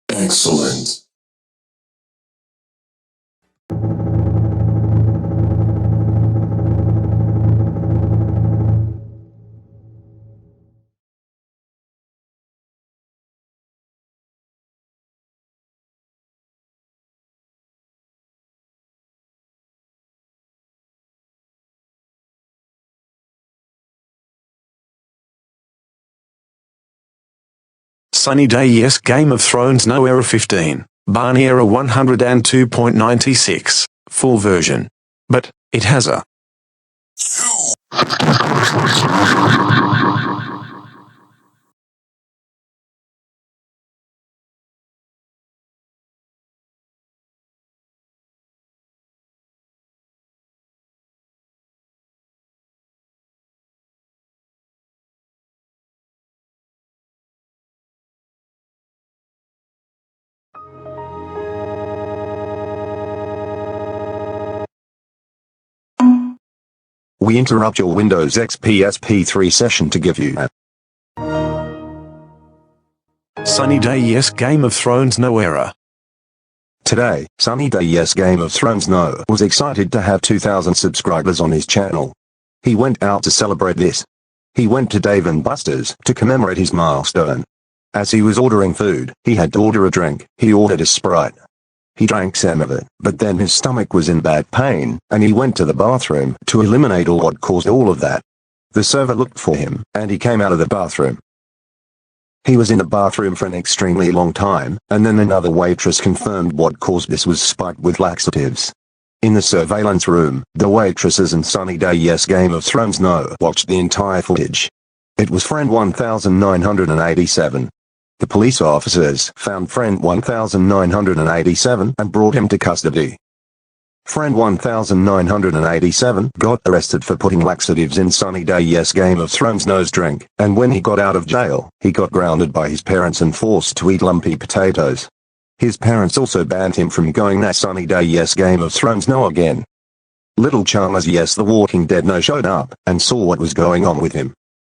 Excellent. Sunny day yes Game of Thrones no error 15, Barney error 102.96, full version. But, it has a We interrupt your Windows XP SP3 session to give you a Sunny day yes Game of Thrones no error. Today, Sunny Day Yes Game of Thrones No was excited to have 2,000 subscribers on his channel. He went out to celebrate this. He went to Dave & Buster's to commemorate his milestone. As he was ordering food, he had to order a drink. He ordered a Sprite. He drank some of it, but then his stomach was in bad pain, and he went to the bathroom to eliminate all what caused all of that. The server looked for him, and he came out of the bathroom. He was in the bathroom for an extremely long time, and then another waitress confirmed what caused this was spiked with laxatives. In the surveillance room, the waitresses and Sunny Day Yes Game of Thrones No watched the entire footage. It was friend 1987. The police officers found friend 1987 and brought him to custody. Friend 1987 got arrested for putting laxatives in Sunny Day Yes Game of Thrones No's drink, and when he got out of jail, he got grounded by his parents and forced to eat lumpy potatoes. His parents also banned him from going that Sunny Day Yes Game of Thrones No again. Little Chalmers Yes The Walking Dead No showed up and saw what was going on with him.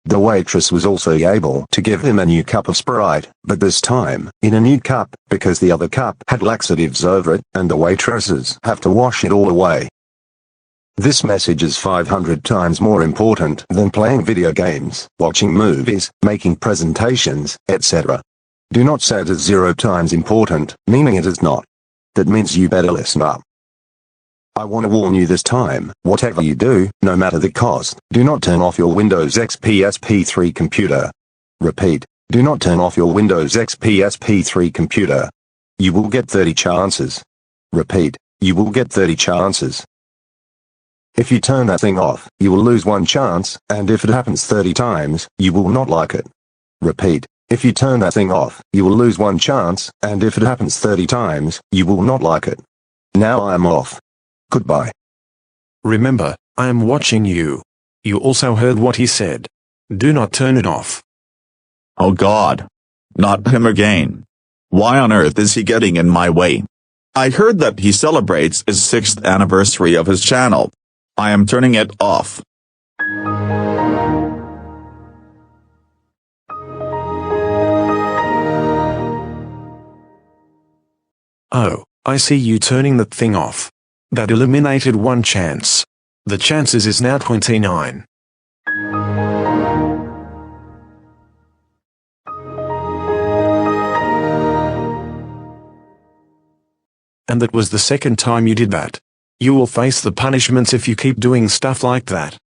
The waitress was also able to give him a new cup of Sprite, but this time, in a new cup, because the other cup had laxatives over it, and the waitresses have to wash it all away. This message is 500 times more important than playing video games, watching movies, making presentations, etc. Do not say it is 0 times important, meaning it is not. That means you better listen up. I want to warn you this time, whatever you do, no matter the cost, do not turn off your Windows XP SP3 computer. Repeat, do not turn off your Windows XP SP3 computer. You will get 30 chances. Repeat, you will get 30 chances. If you turn that thing off, you will lose 1 chance, and if it happens 30 times, you will not like it. Repeat, If you turn that thing off, you will lose one chance, and if it happens 30 times, you will not like it. Now I am off. Goodbye. Remember, I am watching you. You also heard what he said. Do not turn it off. Oh God. Not him again. Why on earth is he getting in my way? I heard that he celebrates his 6th anniversary of his channel. I am turning it off. Oh, I see you turning that thing off. That eliminated one chance. The chances is now 29. And that was the second time you did that. You will face the punishments if you keep doing stuff like that.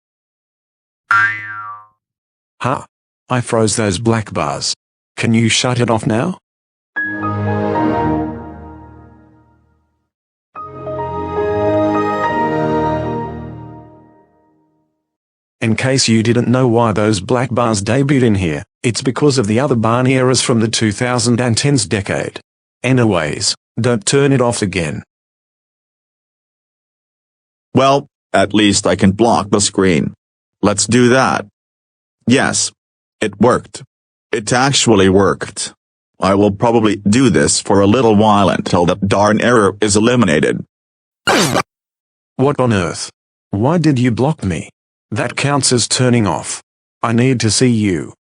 Huh? I froze those black bars. Can you shut it off now? In case you didn't know why those black bars debuted in here, it's because of the other Barney errors from the 2010s decade. Anyways, don't turn it off again. Well, at least I can block the screen. Let's do that. Yes. It worked. It actually worked. I will probably do this for a little while until that darn error is eliminated. What on earth? Why did you block me? That counts as turning off. I need to see you.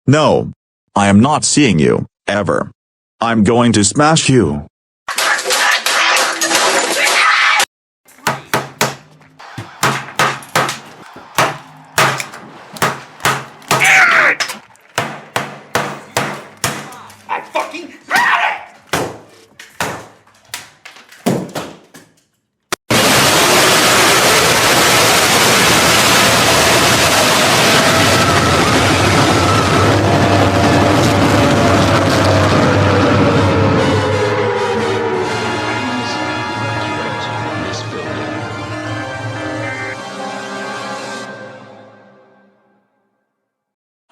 No. I am not seeing you, ever. I'm going to smash you. I fucking had it!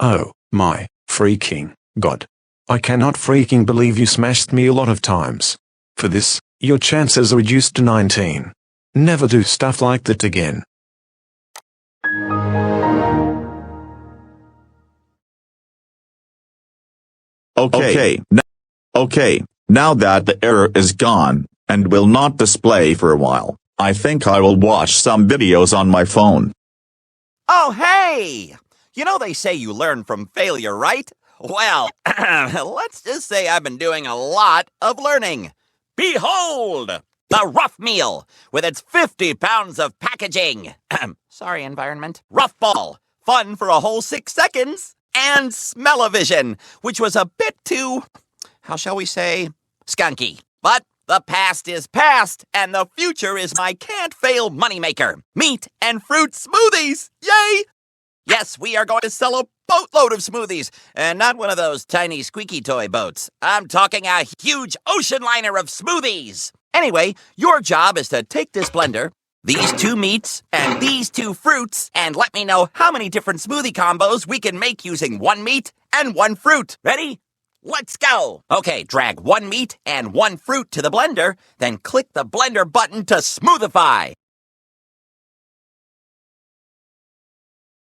Oh, my freaking God. I cannot freaking believe you smashed me a lot of times. For this, your chances are reduced to 19. Never do stuff like that again. Okay, now that the error is gone, and will not display for a while, I think I will watch some videos on my phone. Oh, hey! You know they say you learn from failure, right? Well, let's just say I've been doing a lot of learning. Behold! The Rough Meal, with its 50 pounds of packaging. Sorry, environment. Rough Ball, fun for a whole 6 seconds. And Smell-O-Vision, which was a bit too, how shall we say, skunky. But the past is past, and the future is my can't-fail moneymaker. Meat and fruit smoothies! Yay! Yes, we are going to sell a boatload of smoothies, and not one of those tiny squeaky toy boats. I'm talking a huge ocean liner of smoothies. Anyway, your job is to take this blender, these 2 meats, and these 2 fruits, and let me know how many different smoothie combos we can make using 1 meat and 1 fruit. Ready? Let's go! Okay, drag 1 meat and 1 fruit to the blender, then click the blender button to smoothify.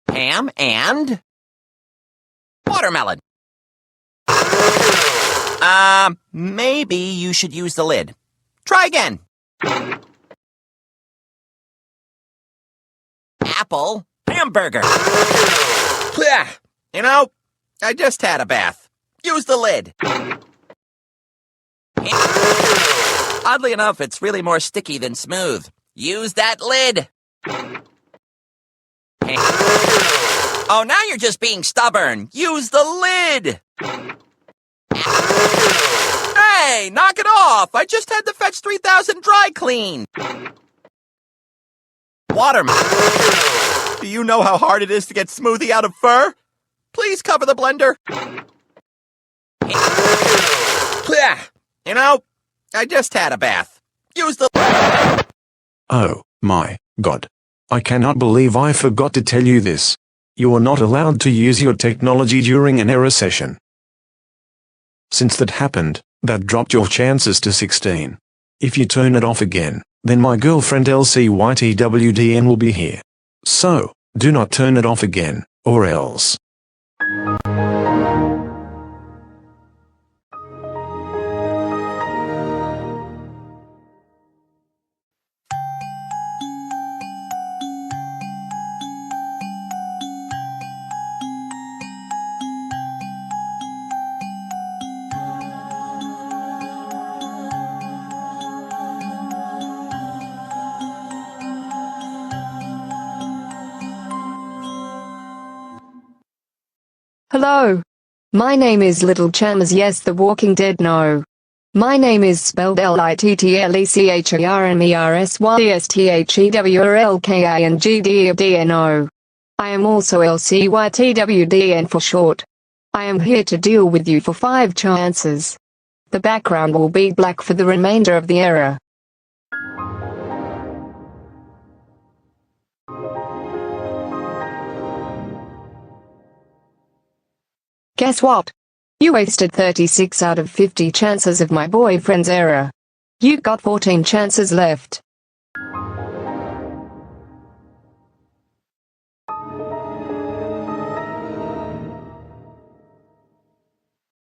Ham and watermelon. Maybe you should use the lid. Try again. Apple hamburger. You know, I just had a bath. Use the lid. Oddly enough, it's really more sticky than smooth. Use that lid. Oh, now you're just being stubborn. Use the lid. Hey, knock it off. I just had the Fetch 3000 dry clean. Watermelon. Do you know how hard it is to get smoothie out of fur? Please cover the blender. You know, I just had a bath. Use the... Oh, my God. I cannot believe I forgot to tell you this. You are not allowed to use your technology during an error session. Since that happened, that dropped your chances to 16. If you turn it off again, then my girlfriend SDYGOTN will be here. So, do not turn it off again, or else. Hello. My name is Little Cham, yes, The Walking Dead. No. My name is spelled LITTLECHERMERSYSTHEWRLKINGDEDNO. I am also LCYTWDN for short. I am here to deal with you for 5 chances. The background will be black for the remainder of the era. Guess what? You wasted 36 out of 50 chances of my boyfriend's error. You got 14 chances left.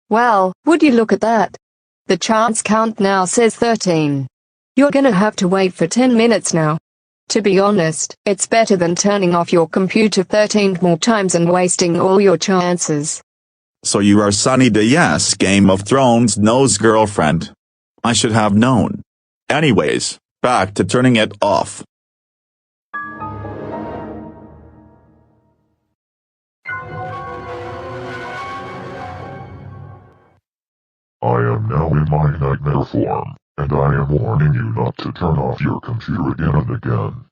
Well, would you look at that? The chance count now says 13. You're gonna have to wait for 10 minutes now. To be honest, it's better than turning off your computer 13 more times and wasting all your chances. So you are Sunny Day Yes Game of Thrones No's girlfriend. I should have known. Anyways, back to turning it off. I am now in my nightmare form, and I am warning you not to turn off your computer again and again.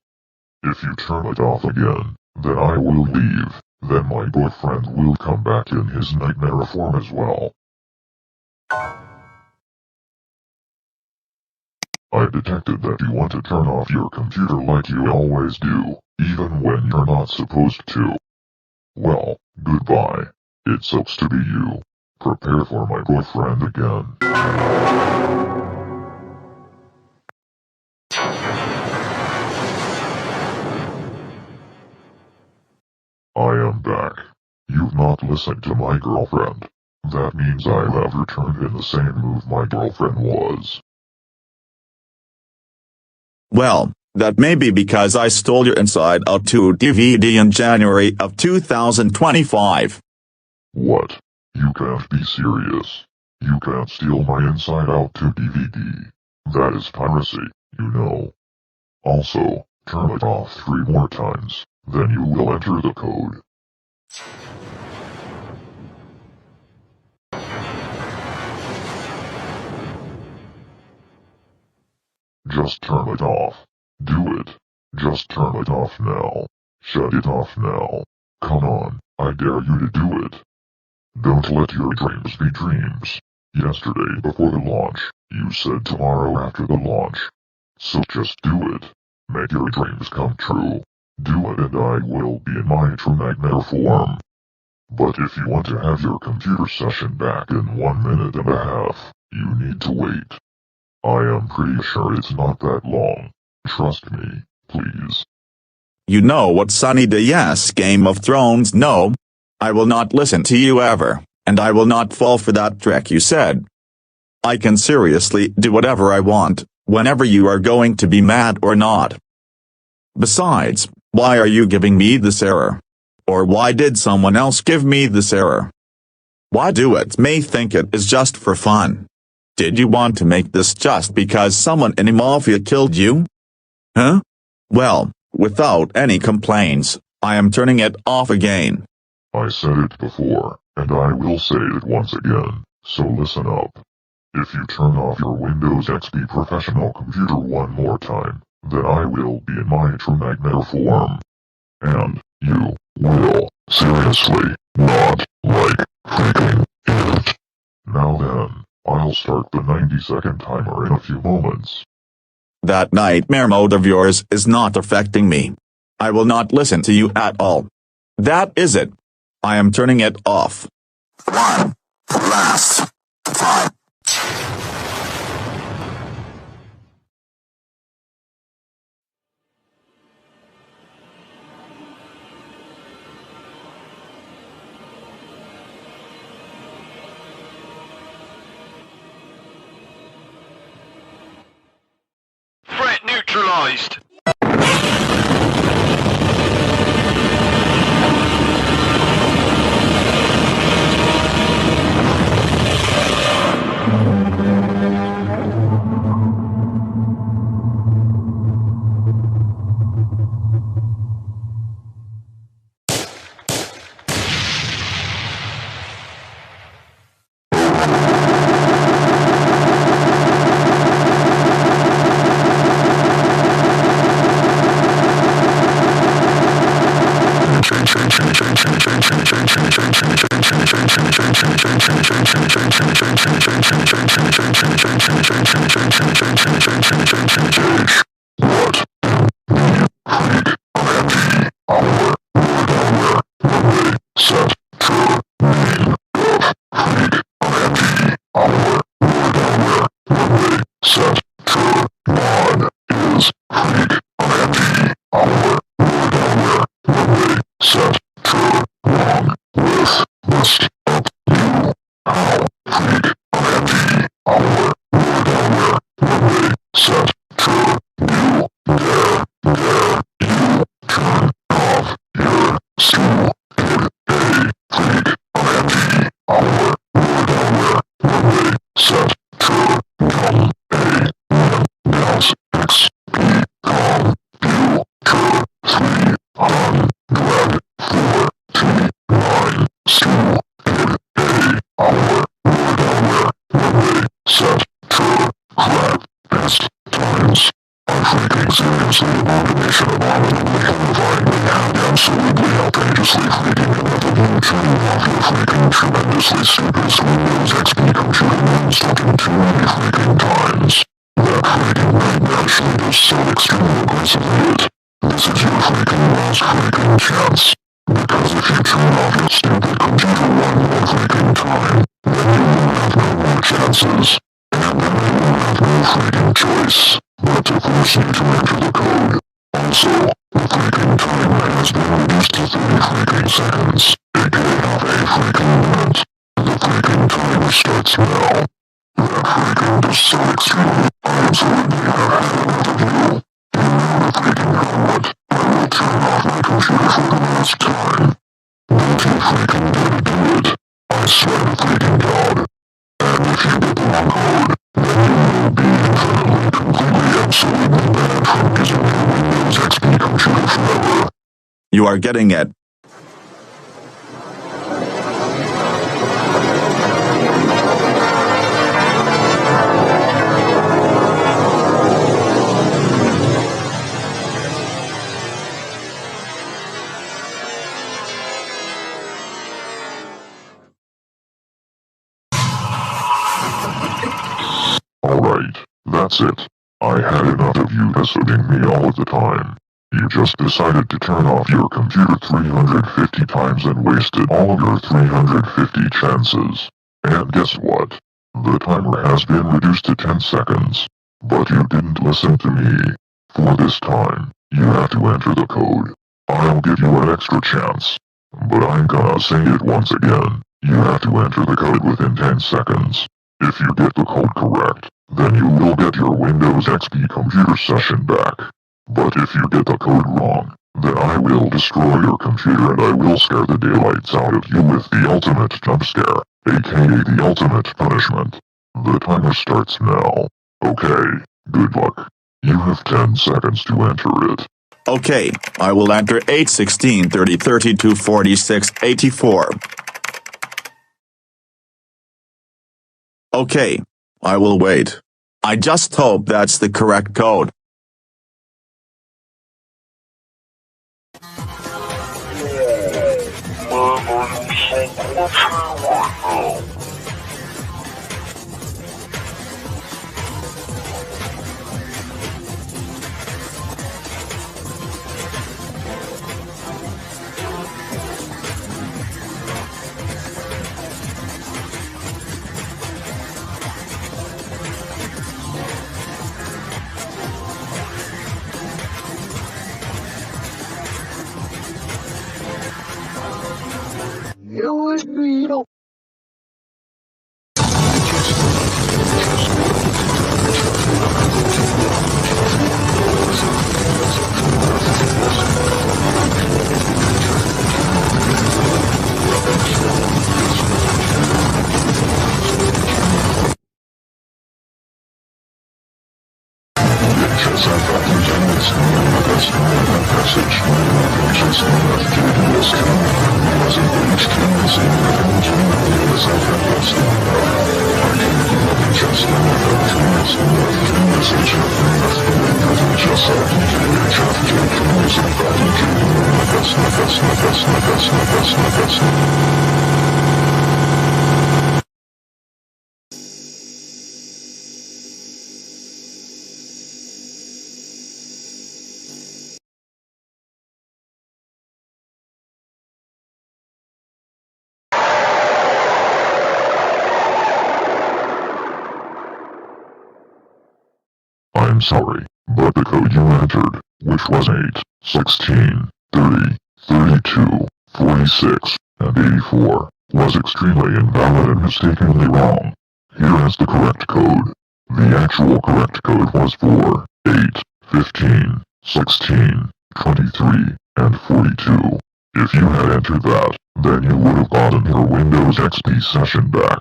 If you turn it off again, then I will leave, then my boyfriend will come back in his nightmare form as well. I detected that you want to turn off your computer like you always do, even when you're not supposed to. Well, goodbye. It sucks to be you. Prepare for my boyfriend again. I am back. You've not listened to my girlfriend. That means I have returned in the same move my girlfriend was. Well, that may be because I stole your Inside Out 2 DVD in January of 2025. What? You can't be serious. You can't steal my Inside Out 2 DVD. That is piracy, you know. Also, turn it off 3 more times, then you will enter the code. Just turn it off. Do it. Just turn it off now. Shut it off now. Come on, I dare you to do it. Don't let your dreams be dreams. Yesterday before the launch, you said tomorrow after the launch. So just do it. Make your dreams come true. Do it and I will be in my true nightmare form. But if you want to have your computer session back in 1 minute and a half, you need to wait. I am pretty sure it's not that long. Trust me, please. You know what, Sunny Day Yes Game of Thrones No. I will not listen to you ever, and I will not fall for that trick you said. I can seriously do whatever I want, whenever you are going to be mad or not. Besides, why are you giving me this error? Or why did someone else give me this error? Why do it? May think it is just for fun. Did you want to make this just because someone in the mafia killed you? Huh? Well, without any complaints, I am turning it off again. I said it before, and I will say it once again, so listen up. If you turn off your Windows XP professional computer one more time, then I will be in my true nightmare form. And you will seriously not like freaking it. Now then, I'll start the 90-second timer in a few moments. That nightmare mode of yours is not affecting me. I will not listen to you at all. That is it. I am turning it off. One last Threat neutralized. You are getting it. Alright, that's it. I had enough of you pestering me all of the time. You just decided to turn off your computer 350 times and wasted all of your 350 chances. And guess what? The timer has been reduced to 10 seconds. But you didn't listen to me. For this time, you have to enter the code. I'll give you an extra chance. But I'm gonna say it once again. You have to enter the code within 10 seconds. If you get the code correct, then you will get your Windows XP computer session back. But if you get the code wrong, then I will destroy your computer and I will scare the daylights out of you with the ultimate jump scare, aka the ultimate punishment. The timer starts now. Okay, good luck. You have 10 seconds to enter it. Okay, I will enter 8, 16, 30, 32, 46, 84. Okay, I will wait. I just hope that's the correct code. I'm sorry, but the code you entered, which was 8, 16, 30, 32, 46, and 84, was extremely invalid and mistakenly wrong. Here is the correct code. The actual correct code was 4, 8, 15, 16, 23, and 42. If you had entered that, then you would have gotten your Windows XP session back.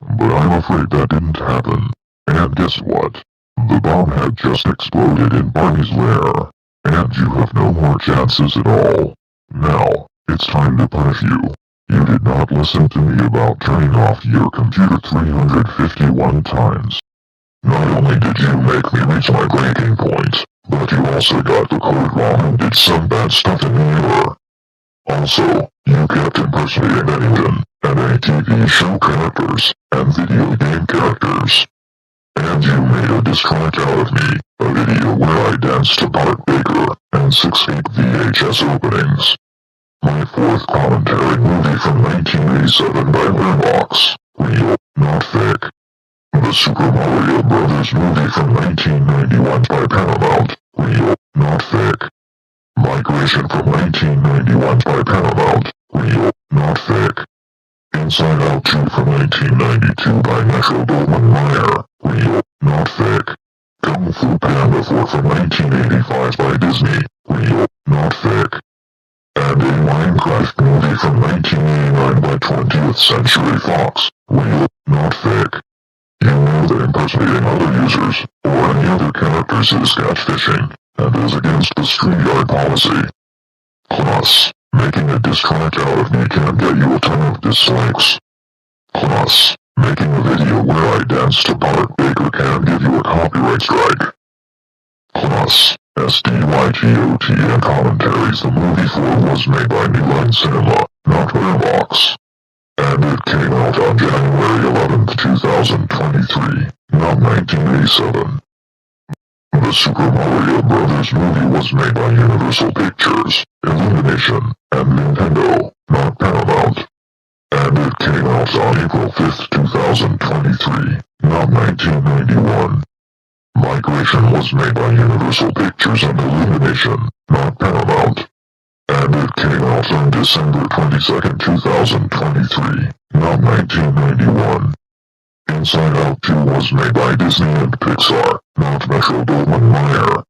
But I'm afraid that didn't happen. And guess what? The bomb had just exploded in Barney's lair, and you have no more chances at all. Now, it's time to punish you. You did not listen to me about turning off your computer 351 times. Not only did you make me reach my breaking point, but you also got the code wrong and did some bad stuff in the error. Also, you kept impersonating Bennington, and any TV show characters, and video game characters. And you made a diss track out of me, a video where I danced to Bart Baker, and 6 fake VHS openings. My fourth commentary movie from 1987 by Letterboxd, real, not fake. The Super Mario Brothers movie from 1991 by Paramount, real, not fake. Migration from 1991 by Paramount, real, not fake. Inside Out 2 from 1992 by Metro-Goldwyn-Mayer, real, not fake. Kung Fu Panda 4 from 1985 by Disney, real, not fake. And a Minecraft movie from 1989 by 20th Century Fox, real, not fake. You know that impersonating other users, or any other characters is catfishing, and is against the StreamYard policy. Plus, making a diss track out of me can get you a ton of dislikes. Plus, making a video where I dance to Bart Baker can give you a copyright strike. Plus, SDYGOTN commentaries the movie for was made by New Line Cinema, not Letterboxd. And it came out on January 11th, 2023, not 1987. The Super Mario Brothers movie was made by Universal Pictures, Illumination, and Nintendo, not Paramount. And it came out on April 5th, 2023, not 1991. Migration was made by Universal Pictures and Illumination, not Paramount. And it came out on December 22nd, 2023, not 1991. Inside Out 2 was made by Disney and Pixar, not Metro-Goldwyn-Mayer.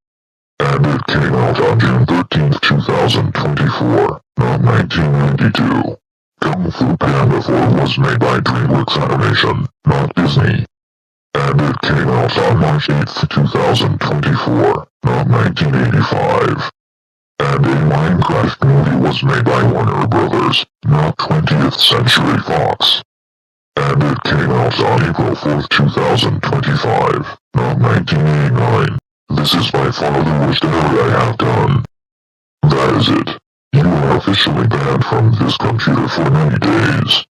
And it came out on June 13th, 2024, not 1992. Kung Fu Panda 4 was made by DreamWorks Animation, not Disney. And it came out on March 8th, 2024, not 1985. And a Minecraft movie was made by Warner Brothers, not 20th Century Fox. And it came out on April 4th, 2025, not 1989. This is by far the worst error I have done. That is it. You are officially banned from this computer for 90 days.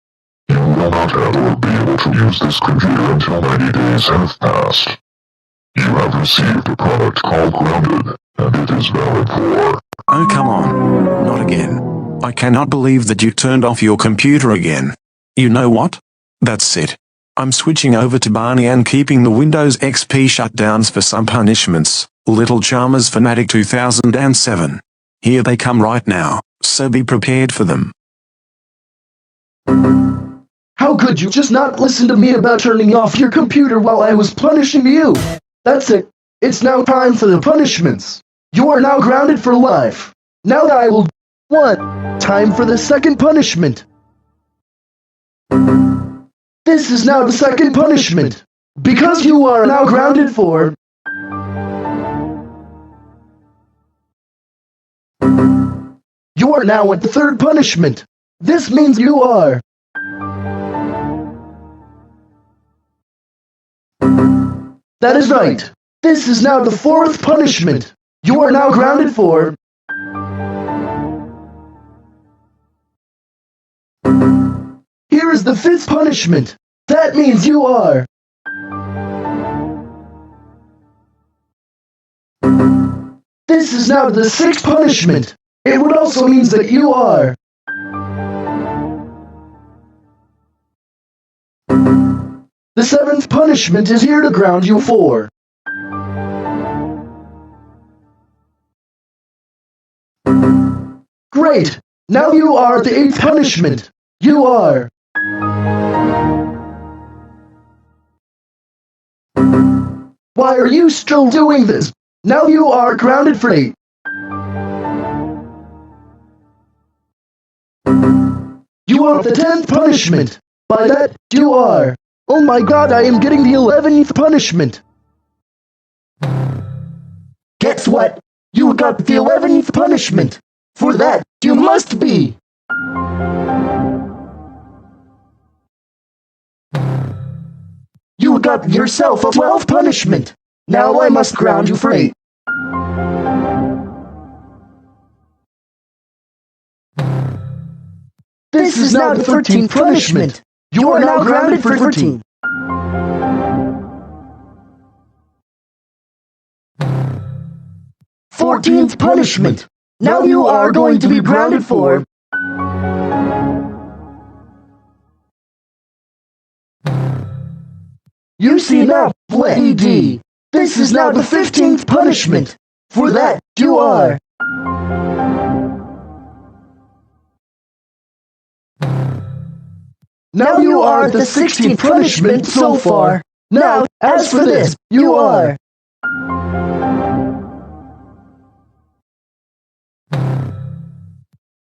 You will not have or be able to use this computer until 90 days have passed. You have received a product called Grounded, and it is valid for... Oh come on. Not again. I cannot believe that you turned off your computer again. You know what? That's it. I'm switching over to Barney and keeping the Windows XP shutdowns for some punishments. Little Charmers Fanatic 2007. Here they come right now, so be prepared for them. How could you just not listen to me about turning off your computer while I was punishing you? That's it. It's now time for the punishments. You are now grounded for life. Now I will... What? Time for the second punishment. This is now the second punishment. Because you are now grounded for... You are now at the third punishment. This means you are... That is right. This is now the fourth punishment. You are now grounded for... Here is the fifth punishment. That means you are... This is now the sixth punishment. It would also mean that you are... The seventh punishment is here to ground you for... Great! Now you are at the eighth punishment. You are... Why are you still doing this? Now you are grounded for 8. You are at the 10th punishment. By that, you are... Oh my god, I am getting the 11th punishment. Guess what? You got the 11th punishment. For that, you must be... You got yourself a 12th punishment. Now I must ground you for 8. This is now the 13th punishment. You are now grounded for 13. Fourteenth punishment. Now you are going to be grounded for... You see now, Lady. This is now the 15th punishment. For that, you are... Now you are at the 16th punishment so far. Now, as for this, you are...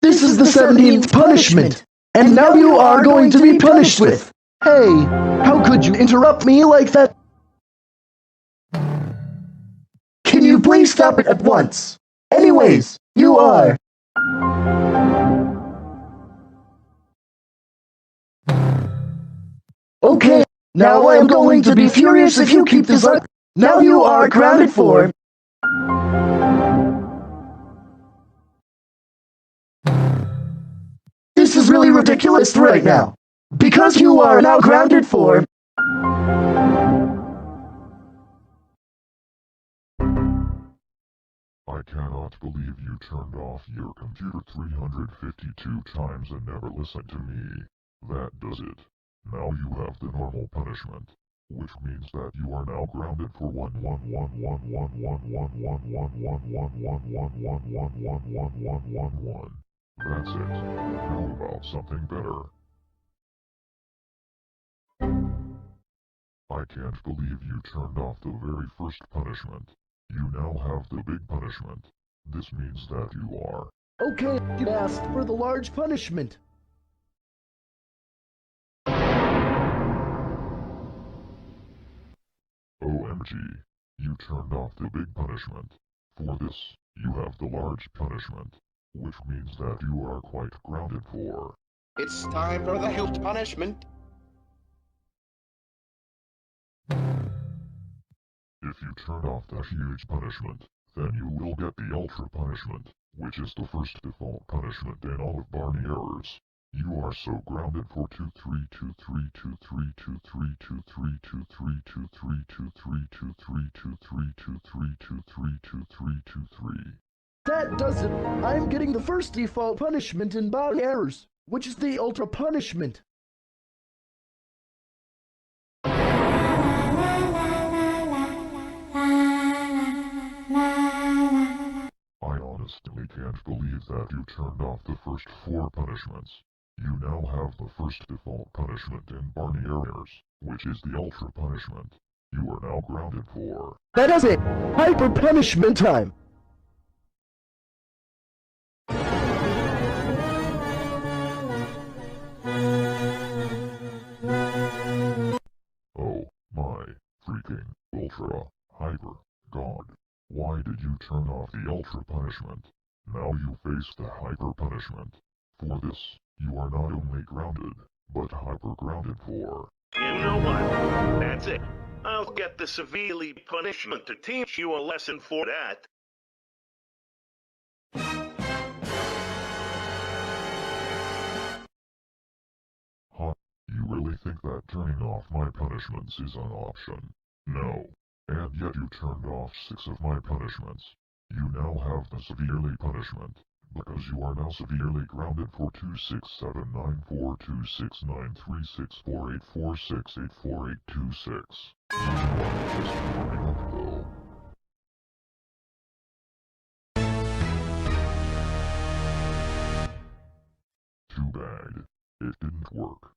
This is the 17th punishment. And now you are going to be punished with... Hey, how could you interrupt me like that? Can you please stop it at once? Anyways, you are... Okay, now I am going to be furious if you keep this up. Now you are grounded for... This is really ridiculous right now. Because you are now grounded for... I cannot believe you turned off your computer 352 times and never listened to me. That does it. Now you have the normal punishment, which means that you are now grounded for 1. That's it. How about something better? I can't believe you turned off the very first punishment. You now have the big punishment. This means that you are... Okay, you asked for the large punishment. OMG. You turned off the big punishment. For this, you have the large punishment, which means that you are quite grounded for... It's time for the huge punishment. If you turn off the huge punishment, then you will get the ultra punishment, which is the first default punishment in all of Barney errors. You are so grounded for 2323232323232323232323233. That does it. I'm getting the first default punishment in Barney errors, which is the ultra punishment. I honestly can't believe that you turned off the first 4 punishments. You now have the first default punishment in Barney areas, which is the ultra punishment. You are now grounded for... That is it! Hyper punishment time! Oh, my freaking ultra hyper god. Why did you turn off the ultra punishment? Now you face the hyper punishment. For this, you are not only grounded, but hyper grounded for... You know what? That's it. I'll get the severely punishment to teach you a lesson for that. Huh? You really think that turning off my punishments is an option? No. And yet you turned off 6 of my punishments. You now have the severely punishment, because you are now severely grounded for 2679426936484684826. Just warming up though. Too bad. It didn't work.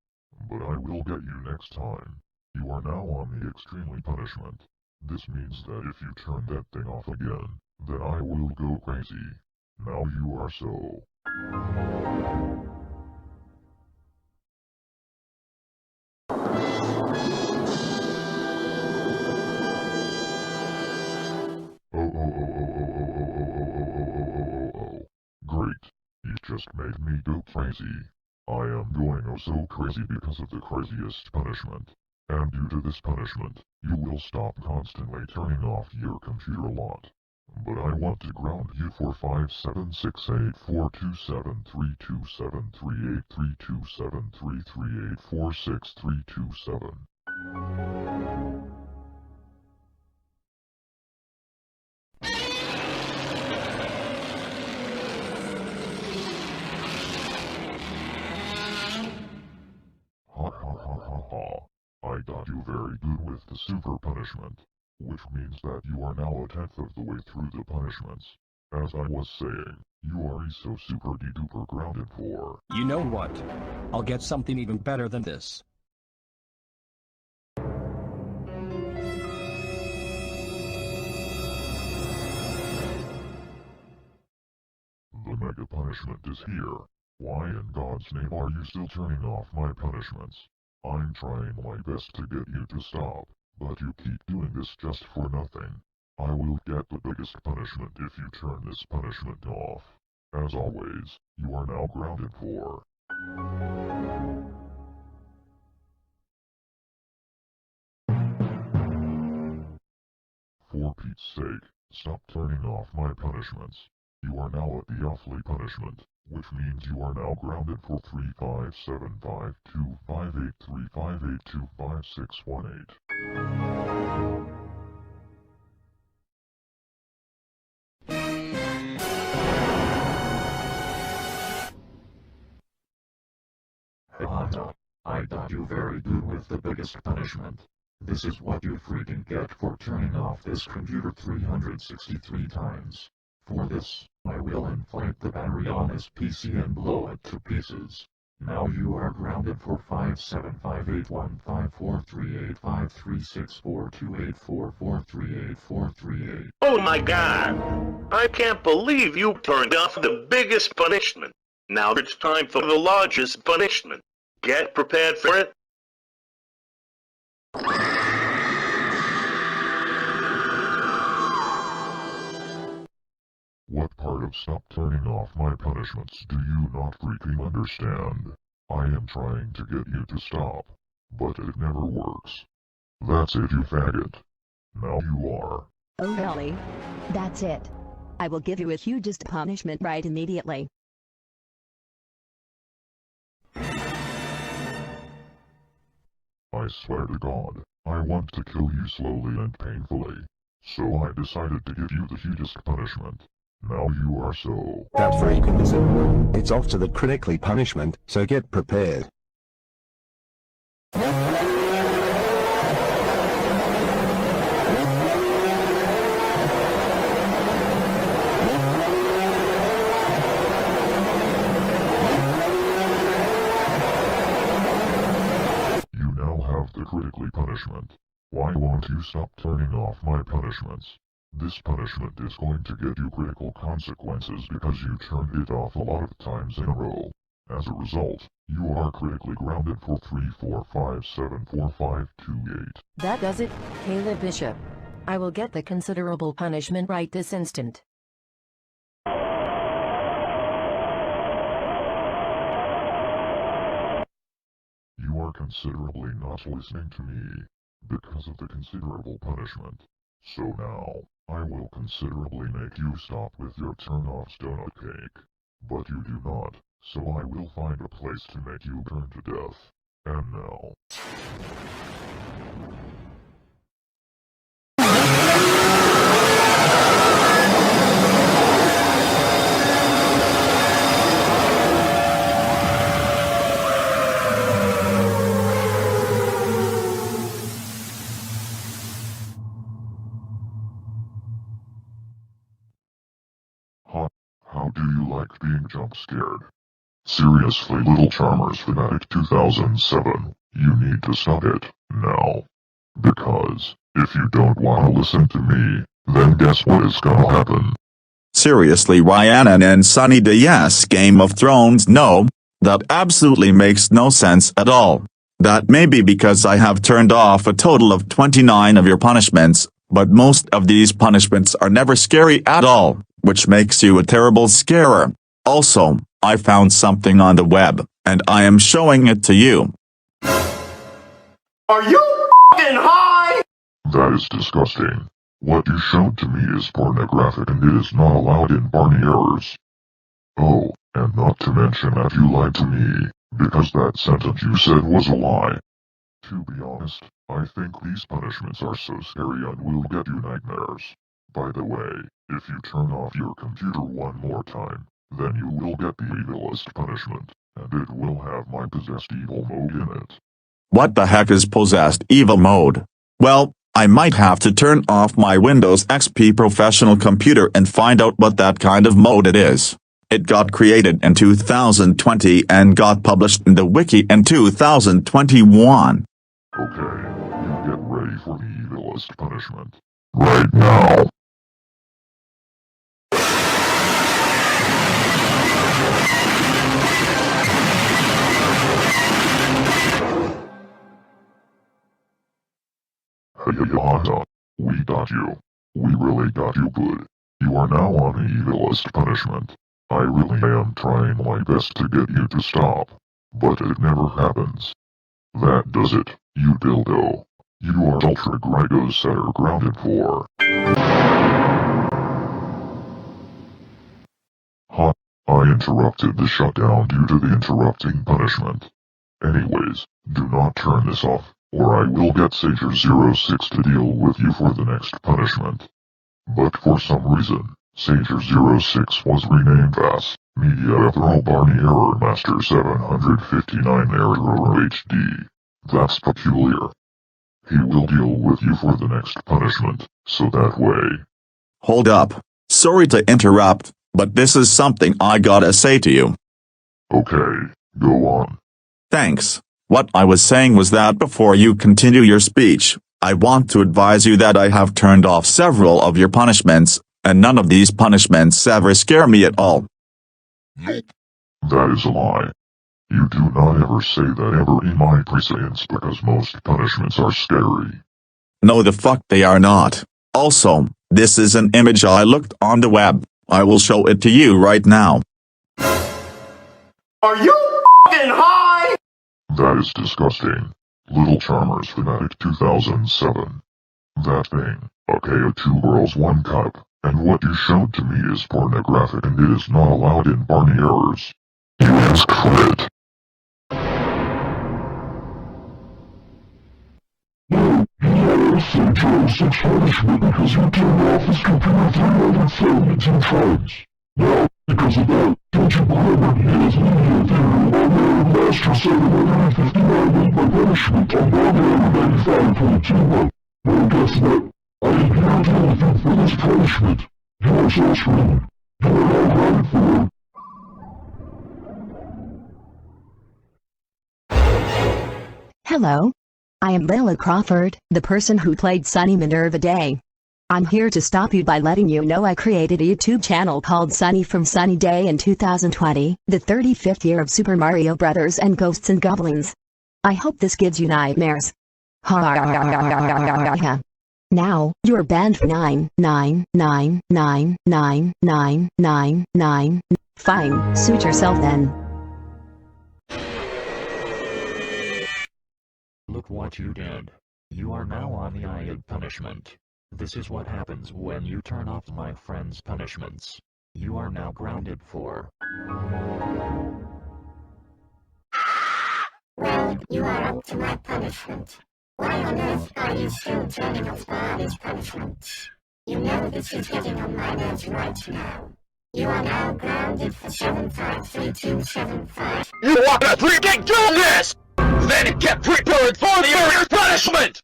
But I will get you next time. You are now on the extremely punishment. This means that if you turn that thing off again, then I will go crazy. Now you are so... Oh. Great. You just made me go crazy. I am going oh so crazy because of the craziest punishment. And due to this punishment, you will stop constantly turning off your computer a lot. But I want to ground you for 57684273273832733846327. I got you very good with the super punishment, which means that you are now a 10th of the way through the punishments. As I was saying, you are so super de-duper grounded for... You know what? I'll get something even better than this. The mega punishment is here. Why in God's name are you still turning off my punishments? I'm trying my best to get you to stop, but you keep doing this just for nothing. I will get the biggest punishment if you turn this punishment off. As always, you are now grounded for... For Pete's sake, stop turning off my punishments. You are now at the awfully punishment, which means you are now grounded for 357525835825625618. Haha, I got you very good with the biggest punishment. This is what you freaking get for turning off this computer 363 times. For this, I will inflate the battery on this PC and blow it to pieces. Now you are grounded for 5758154385364284438438438. Oh my god! I can't believe you turned off the biggest punishment. Now it's time for the largest punishment. Get prepared for it. What part of stop turning off my punishments do you not freaking understand? I am trying to get you to stop, but it never works. That's it, you faggot. Now you are. Oh really? That's it. I will give you a hugest punishment right immediately. I swear to God, I want to kill you slowly and painfully. So I decided to give you the hugest punishment. Now you are so... That freaking is it. It's off to the critically punishment, so get prepared. critically punishment. Why won't you stop turning off my punishments? This punishment is going to get you critical consequences because you turned it off a lot of times in a row. As a result, you are critically grounded for 3, 4, 5, 7, 4, 5, 2, 8. That does it, Caleb Bishop. I will get the considerable punishment right this instant. You are considerably not listening to me, because of the considerable punishment. So now, I will considerably make you stop with your turn-off donut cake. But you do not, so I will find a place to make you burn to death. And now... How do you like being jump-scared? Seriously, Little Charmers Fanatic 2007, you need to stop it, now. Because, if you don't want to listen to me, then guess what is gonna happen? Seriously, Ryan and Sunny Day, yes, Game of Thrones, no. That absolutely makes no sense at all. That may be because I have turned off a total of 29 of your punishments, but most of these punishments are never scary at all, which makes you a terrible scarer. Also, I found something on the web, and I am showing it to you. Are you f***ing high? That is disgusting. What you showed to me is pornographic and it is not allowed in Barney errors. Oh, and not to mention that you lied to me, because that sentence you said was a lie. To be honest, I think these punishments are so scary and will get you nightmares. By the way, if you turn off your computer one more time, then you will get the evilest punishment, and it will have my possessed evil mode in it. What the heck is possessed evil mode? Well, I might have to turn off my Windows XP professional computer and find out what that kind of mode it is. It got created in 2020 and got published in the wiki in 2021. Okay, you get ready for the evilest punishment. Right now. We got you. We really got you good. You are now on the evilest punishment. I really am trying my best to get you to stop, but it never happens. That does it, you dildo. You are Ultra Grigo Setter grounded for. I interrupted the shutdown due to the interrupting punishment. Anyways, do not turn this off, or I will get Sager06 to deal with you for the next punishment. But for some reason, Sager06 was renamed as Media Ethereal Barney Error Master 759 Error HD. That's peculiar. He will deal with you for the next punishment, so that way. Hold up. Sorry to interrupt, but this is something I gotta say to you. Okay, go on. Thanks. What I was saying was that before you continue your speech, I want to advise you that I have turned off several of your punishments, and none of these punishments ever scare me at all. Nope. That is a lie. You do not ever say that ever in my prescience because most punishments are scary. No, the fuck they are not. Also, this is an image I looked on the web. I will show it to you right now. Are you f***ing high? That is disgusting. Little Charmers Fanatic 2007. That thing. Okay, 2 girls 1 cup, and what you showed to me is pornographic and it is not allowed in Barney errors. You asked for it. No, you let us say Joe 6 punishment because you turned off his computer 372 times. Now, because of that, don't you remember he is media theory Master 759 was my punishment on Barney 95.21. Well, guess what? I am here to deal with you for this punishment. You are so screwed. You are now grounded for... Hello. I am Lila Crawford, the person who played Sunny Minerva Day. I'm here to stop you by letting you know I created a YouTube channel called Sunny from Sunny Day in 2020, the 35th year of Super Mario Brothers and Ghosts and Goblins. I hope this gives you nightmares. Now, you're banned for 999999999. Fine, suit yourself then. Look what you did. You are now on the eye of punishment. This is what happens when you turn off my friend's punishments. You are now grounded for... Well, you are up to my punishment. Why on earth are you still turning off Barney's punishments? You know this is getting on my nerves right now. You are now grounded for 753275. You wanna freaking do this? Then get prepared for your punishment!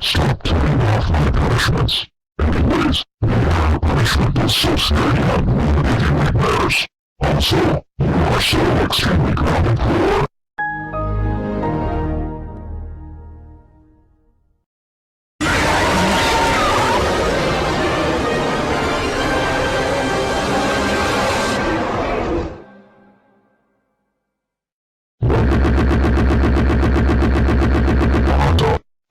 Stop turning off my punishments. Anyways, your punishment is so scary I'm getting nightmares. Also, you are so extremely grounded for...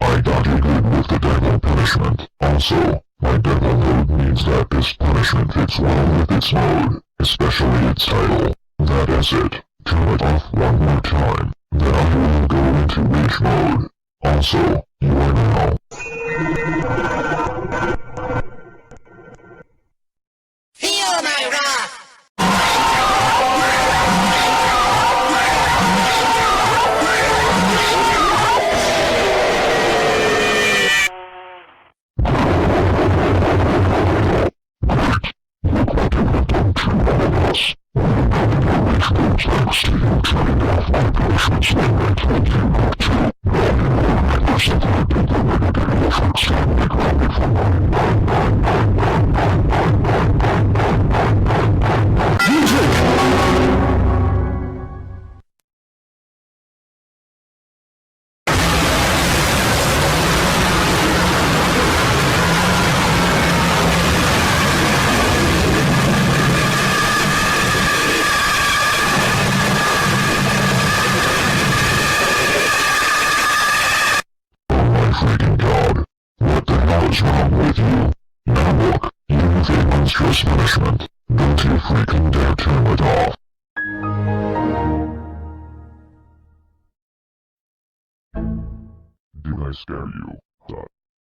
I got you good with the devil punishment. Also, my devil mode means that this punishment fits well with its mode, especially its title. That is it. Turn it off one more time. Now you will go into rage mode. Also, you are now... Feel my wrath! Thanks to you turning off my punishments when I told you not to. Now you are 100% identical for extremely grounded for 999999999. Music! Freaking God. What the hell is wrong with you? Now look, you with a monstrous punishment. Don't you freaking dare turn it off. Did I scare you?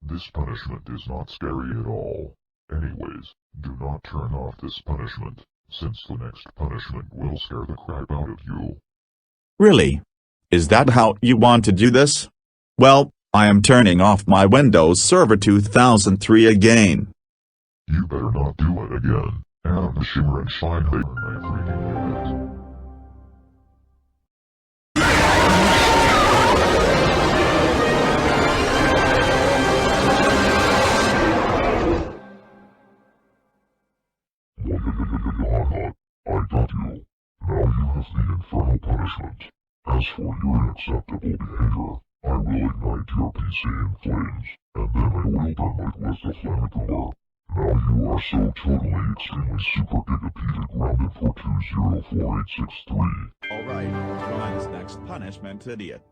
This punishment is not scary at all. Anyways, do not turn off this punishment, since the next punishment will scare the crap out of you. Really? Is that how you want to do this? Well, I am turning off my Windows Server 2003 again. You better not do it again. And the shimmer and shine they my freaking unit. I got you. Now you have the infernal punishment. As for your unacceptable behavior, I will ignite your PC in flames, and then I will burn it with the flamethrower. Now you are so totally extremely super gigapedia grounded for 204863. Alright, try this next punishment, idiot.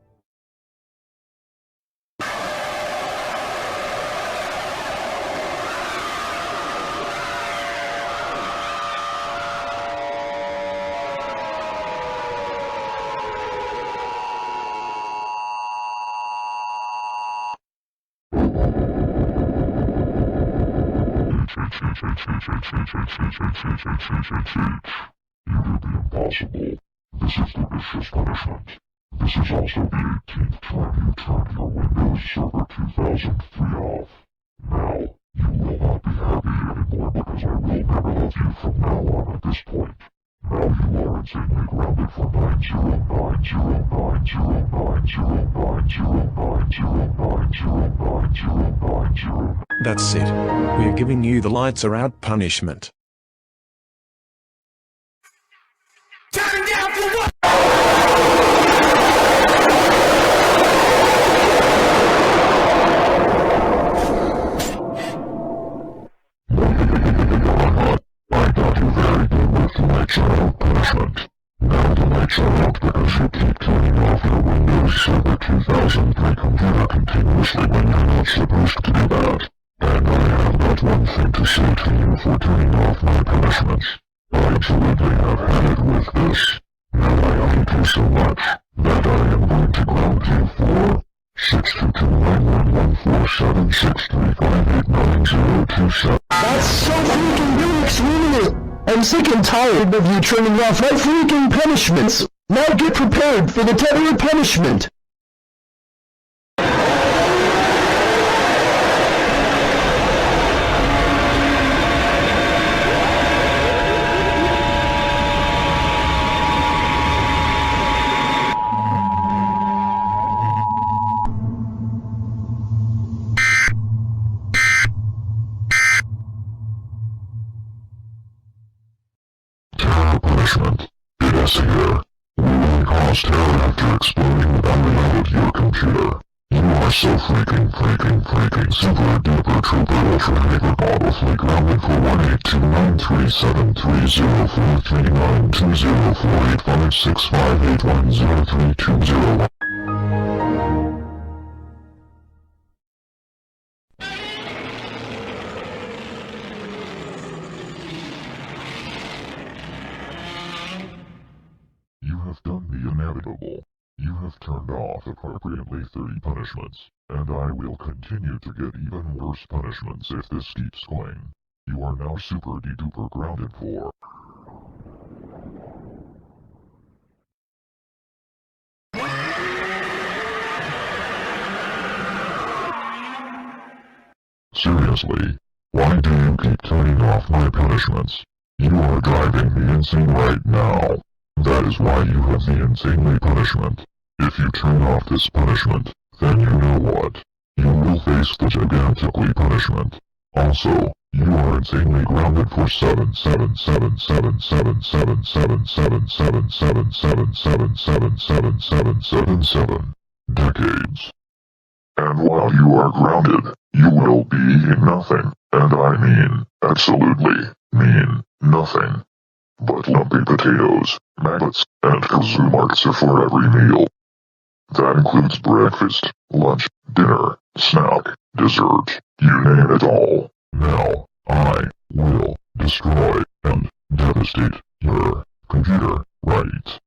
You did the impossible. This is the vicious punishment. This is also the 18th time you turned your Windows Server 2003 off. Now, you will not be happy anymore because I will never love you from now on at this point. Now you are insanely grounded for 9090909090909090909. That's it. We are giving you the lights are out punishment. Turn down for what? punishment. Now the lights are out because you keep turning off your Windows Server 2003 computer continuously when you're not supposed to do that. And I have got one thing to say to you for turning off my punishments. I absolutely have had it with this. Now I hate you so much that I am going to ground you for 62291147635890027. That's so freaking good, extremely. I'm sick and tired of you turning off my freaking punishments. Now get prepared for the tether punishment. Punishment. It is here. We will cause terror after exploding without reload your computer. You are so freaking super duper trooper ultra hyper godlessly grounded for 1829373043920485658103201. You have done the inevitable. You have turned off appropriately 30 punishments, and I will continue to get even worse punishments if this keeps going. You are now super de-duper grounded for. Seriously, why do you keep turning off my punishments? You are driving me insane right now. That is why you have the insanely punishment. If you turn off this punishment, then you know what? You will face the gigantically punishment. Also, you are insanely grounded for 777777777777777 decades. And while you are grounded, you will be eating nothing, and I mean, absolutely, mean, nothing. But lumpy potatoes, maggots, and kazoo marks are for every meal. That includes breakfast, lunch, dinner, snack, dessert, you name it all. Now, I will destroy and devastate your computer, right?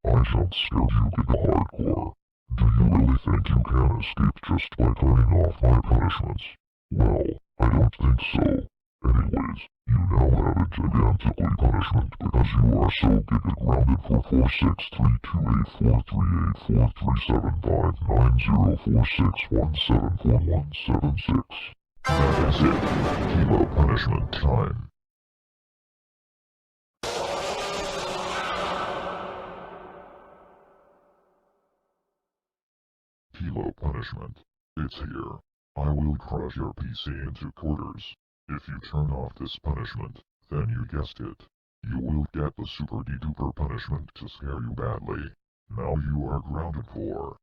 I shall scare you to the hardcore. Do you really think you can escape just by turning off my punishments? Well, I don't think so. Anyways, you now have a gigantically punishment because you are so giga grounded for 4632843843759046174174176. That is it. Kilo punishment time. Kilo punishment. It's here. I will crush your PC into quarters. If you turn off this punishment, then you guessed it. You will get the super de-duper punishment to scare you badly. Now you are grounded for.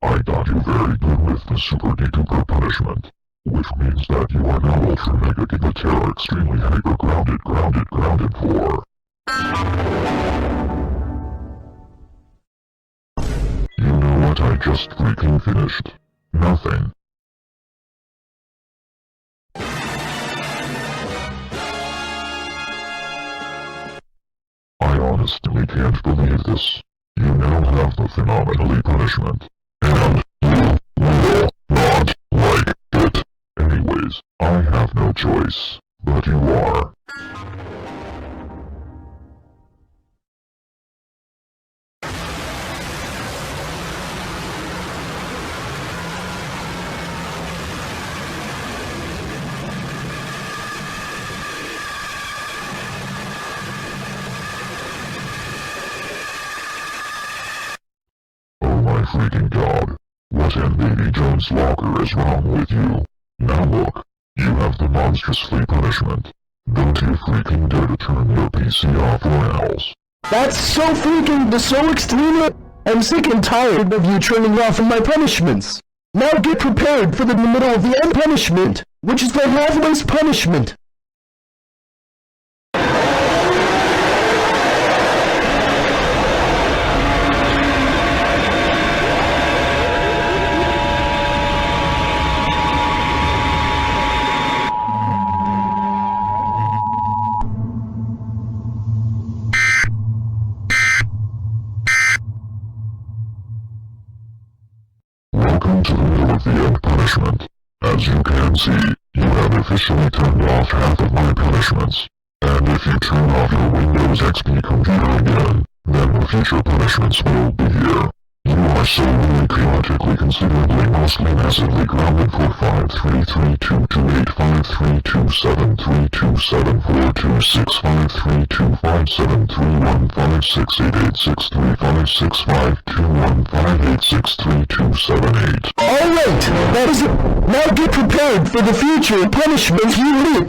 I got you very good with the super de-duper punishment, which means that you are now ultra mega giga terror extremely hyper grounded for. You know what I just freaking finished? Nothing. I honestly can't believe this. You now have the phenomenally punishment, and you will not like it. Anyways, I have no choice, but you are. games locker is wrong with you. Now look, you have the monstrously punishment. Don't you freaking dare to turn your PC off or else. That's so extreme. I'm sick and tired of you turning off my punishments. Now get prepared for the middle of the end punishment, which is the halfway's punishment. Welcome to the middle of the end punishment. As you can see, you have officially turned off half of my punishments. And if you turn off your Windows XP computer again, then the future punishments will be here. You are so really chaotically, considerably, mostly massively grounded for 53228532732757315635652156521586327 Alright, that is it. Now get prepared for the future punishment you need.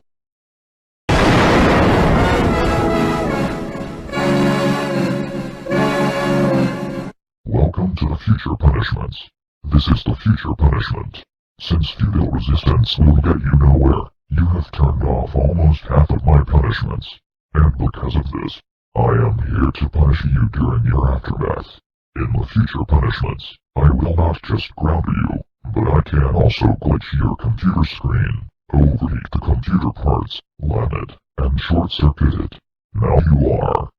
Welcome to the future punishments. This is the future punishment. Since futile resistance will get you nowhere, you have turned off almost half of my punishments. And because of this, I am here to punish you during your aftermath. In the future punishments, I will not just ground you, but I can also glitch your computer screen, overheat the computer parts, lam it, and short-circuit it. Now you are.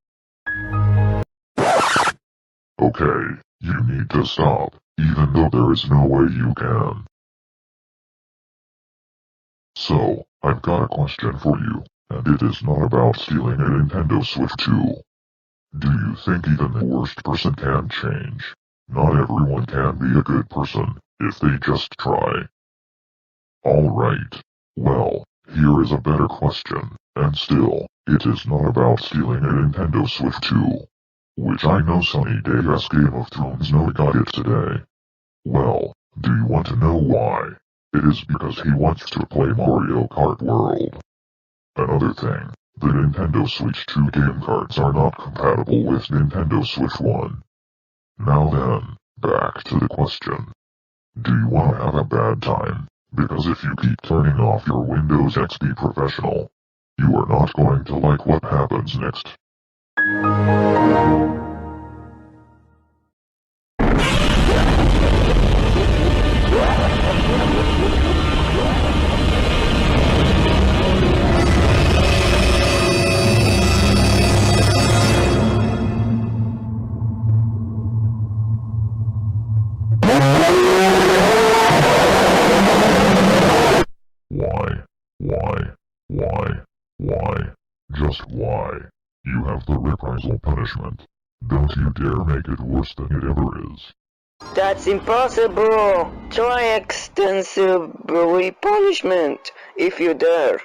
Okay, you need to stop, even though there is no way you can. So, I've got a question for you, and it is not about stealing a Nintendo Switch 2. Do you think even the worst person can change? Not everyone can be a good person, if they just try. Alright. Well, here is a better question, and still, it is not about stealing a Nintendo Switch 2. Which I know Sunny Day's Game of Thrones no got it today. Well, do you want to know why? It is because he wants to play Mario Kart World. Another thing, the Nintendo Switch 2 game cards are not compatible with Nintendo Switch 1. Now then, back to the question. Do you want to have a bad time? Because if you keep turning off your Windows XP Professional, you are not going to like what happens next. Why? Just why? You have the reprisal punishment. Don't you dare make it worse than it ever is. That's impossible! Try extensive punishment, if you dare.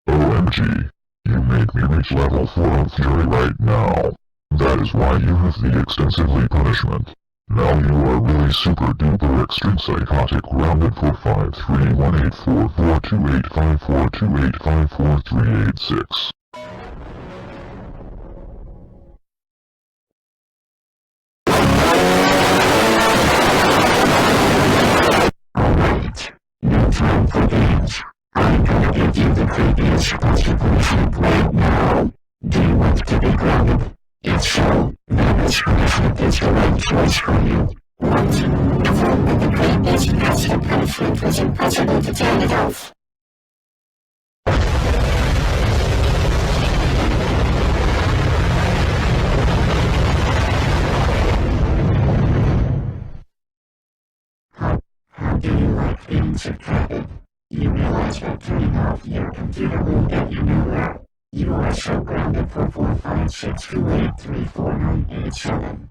OMG. You made me reach level 4 of Fury right now. That is why you have the extensively punishment. Now you are really super duper extreme psychotic grounded for 53184428542854386. Alright, no time for games. I'm gonna give you the creepiest punishment right now. Do you want to be grounded? If so, then this punishment is the right choice for you. What? I thought that the creepiest punishment was impossible to turn it off. How do you like being subtracted? You realize that turning off your computer will get you nowhere. You are so grounded for 456283497.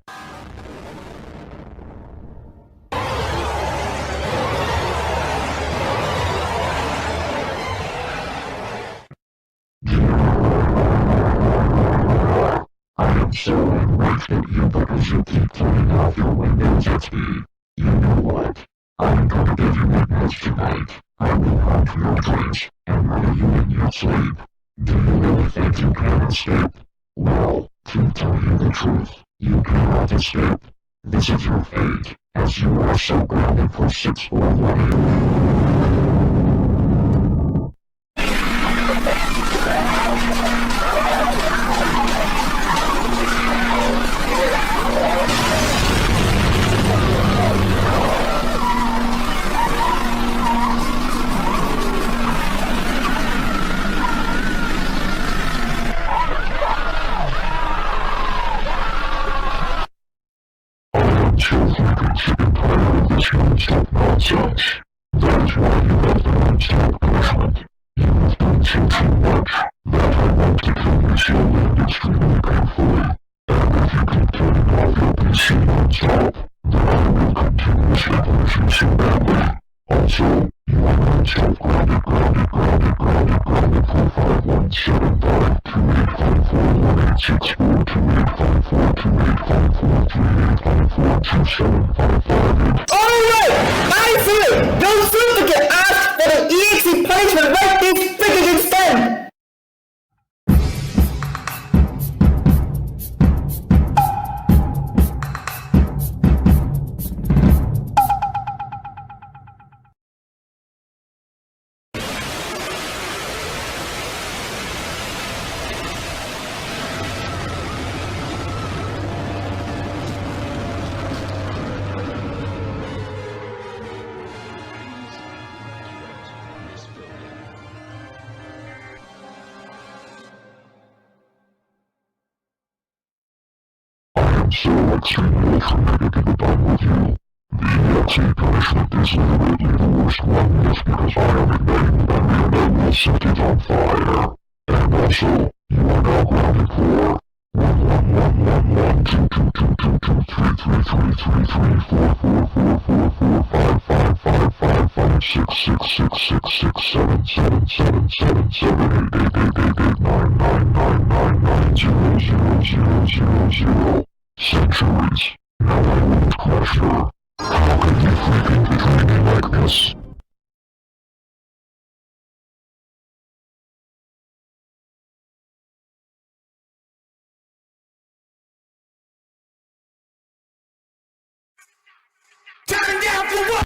at you because you keep turning off your Windows XP. You know what? I'm gonna give you nightmares tonight. I will haunt your dreams and murder you in your sleep. Do you really think you can escape? Well, to tell you the truth, you cannot escape. This is your fate, as you are so grounded for 6 whole lives. Non-stop nonsense. That is why you got the non-stop punishment. You have done so much that I want to kill you slowly and extremely painfully. And if you keep turning off your PC non-stop, then I will continuously punish you so badly. Also, you are non-stop grounded for 5175 2854 1864 2854 2854 2755. Alright! I see it! Don't soon forget ask for the EXE punishment right this freaking instant! I'm so extremely committed to the done with you. The EXE punishment is literally the worst one just because I am igniting the memory and I will set it on fire. And also, you are now grounded for 1 2 2 2 2 2 3 3 3 3 3 4 4 4 4 4 5 5 5 5 5 6 6 6 6 6 7 7 7 7 7 8 8 8 8 8 9 9 9 9 9 0 0 0 0 0 centuries. Now I won't crush her. How can you freaking betray me like this? Turn down for what?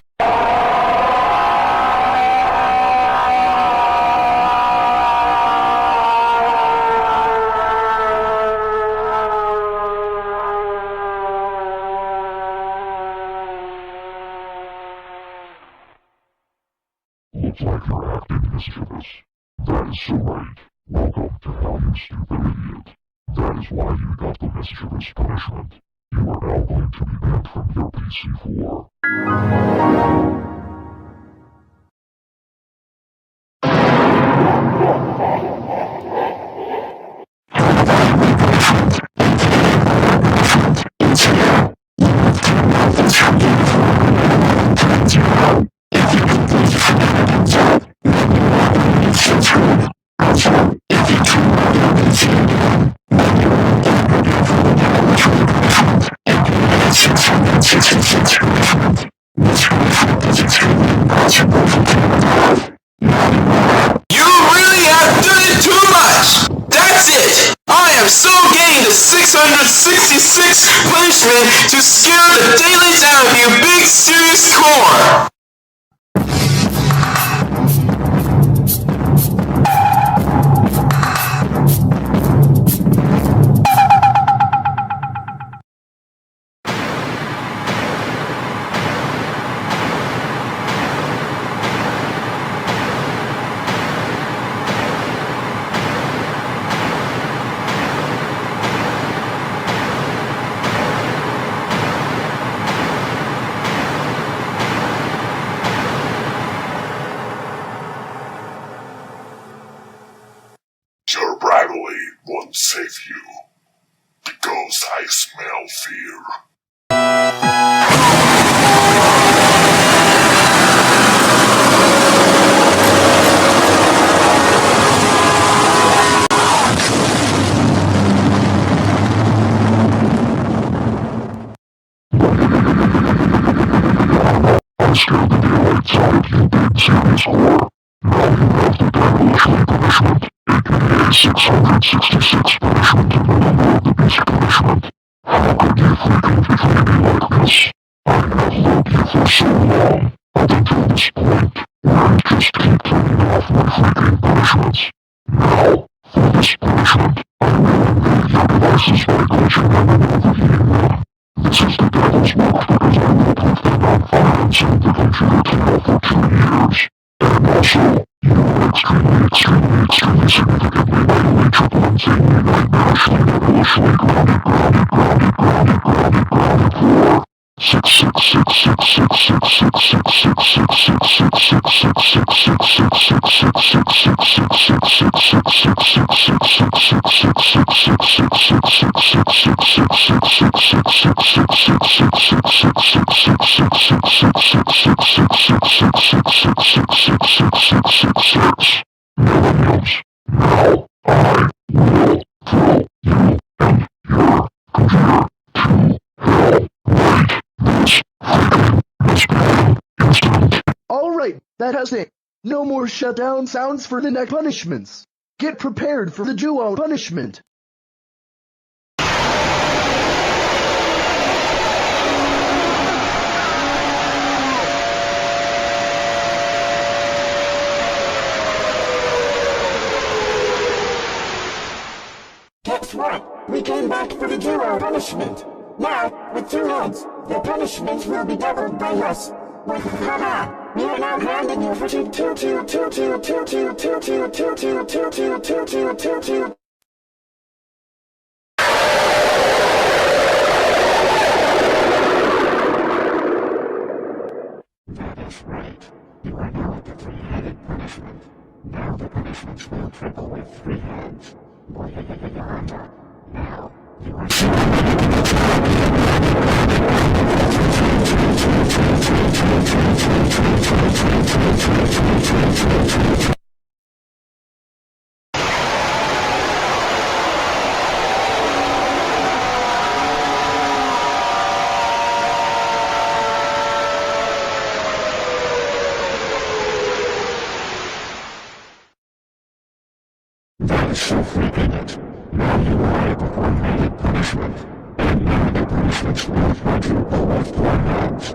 Looks like you're acting mischievous. That is so right. Welcome to hell, you stupid idiot. That is why you got the mischievous punishment. You are now going to be banned from your PC4. You really have done it too much! That's it! I am so getting the 666 punishment to scare the daylights out of you, big serious core! Your braggly won't save you, because I smell fear. 666 punishment and now you have the basic punishment. How could you freaking betray me like this? I have loved you for so long, up until this point, where it just keep turning off my freaking punishments. Now, for this punishment, I will remove your devices by glitching them and overheating them. This is the devil's work because I will put them on violence and the computer tunnel for 2 years. And also, you will extremely significantly violate your unseemly nightmarishly devilishly grounded for 666. Millenniums. Now, I will throw you and your computer to hell right this freaking instant. Alright, that has it. No more shutdown sounds for the next punishments. Get prepared for the duo punishment. Guess what? We came back for the duo punishment. Now, with 2 heads, the punishment will be doubled by us. Haha! We are now grounding you for 2. That is right. You are now at the 3-headed punishment. Now the punishments will triple with 3 heads. Now, you are... That is so freaking it. Now you are at the 4-headed punishment. And now the punishments will quadruple with 4 heads.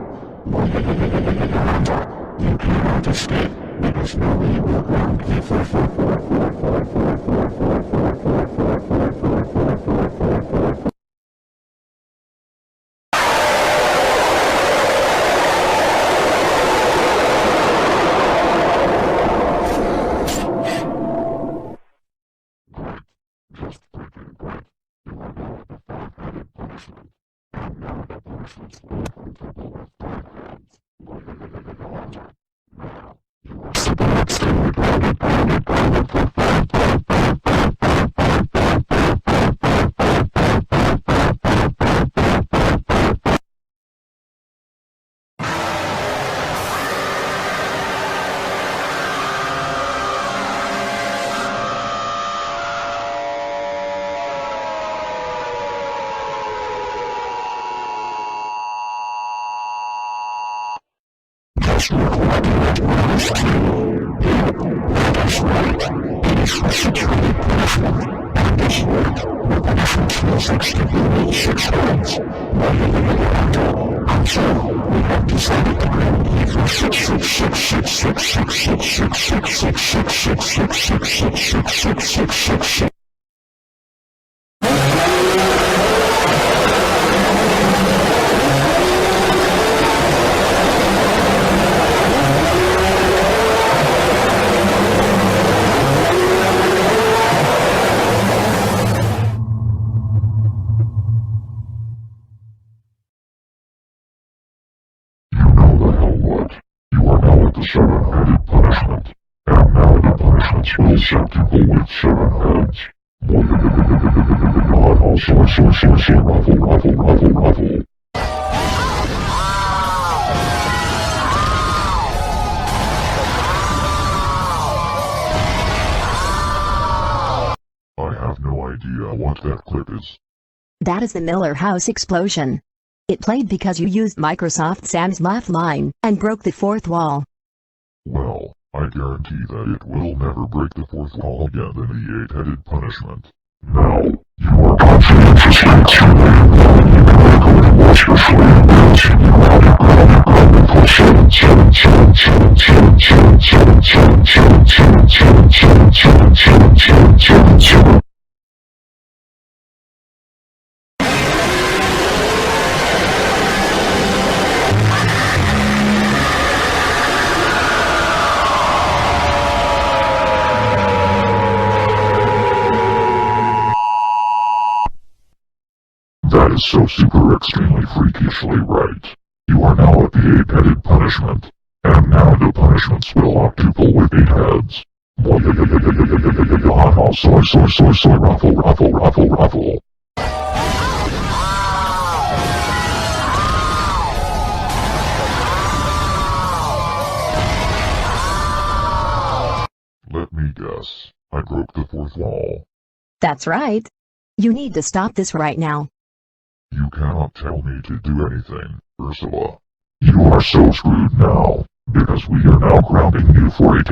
You cannot escape, because now you will ground me for 4. Just freaking great. You are now at the 5-headed punishment. And now the punishments will quadruple with 5 heads. Now, you are extremely grounded. Raffle. I have no idea what that clip is. That is the Miller House explosion. It played because you used Microsoft Sam's laugh line and broke the 4th wall. Well, I guarantee that it will never break the fourth wall again in the eight-headed punishment. Now, you are conscientiously extremely important. You gotta go and watch your flame build. You gotta push 7, 7, 7, 7, 7, 7, 7, 7, 7, 7, 7, 7, 7, 7, 7, 7, 7. That is so super extremely freakishly right. You are now at the eight-headed punishment. And now the punishments will octuple with 8 heads. Soy, soy, soy, soy, ruffle, ruffle, ruffle, ruffle. Let me guess. I broke the fourth wall. That's right. You need to stop this right now. You cannot tell me to do anything, Ursula. You are so screwed now, because we are now grounding you for 8.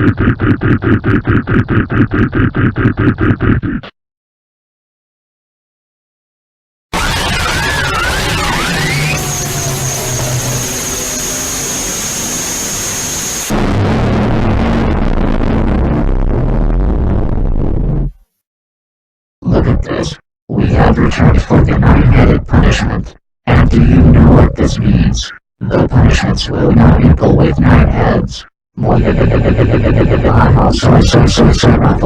Look at this. We have returned for the 9-headed punishment. And do you know what this means? The punishments will now equal with 9 heads. Ruffle,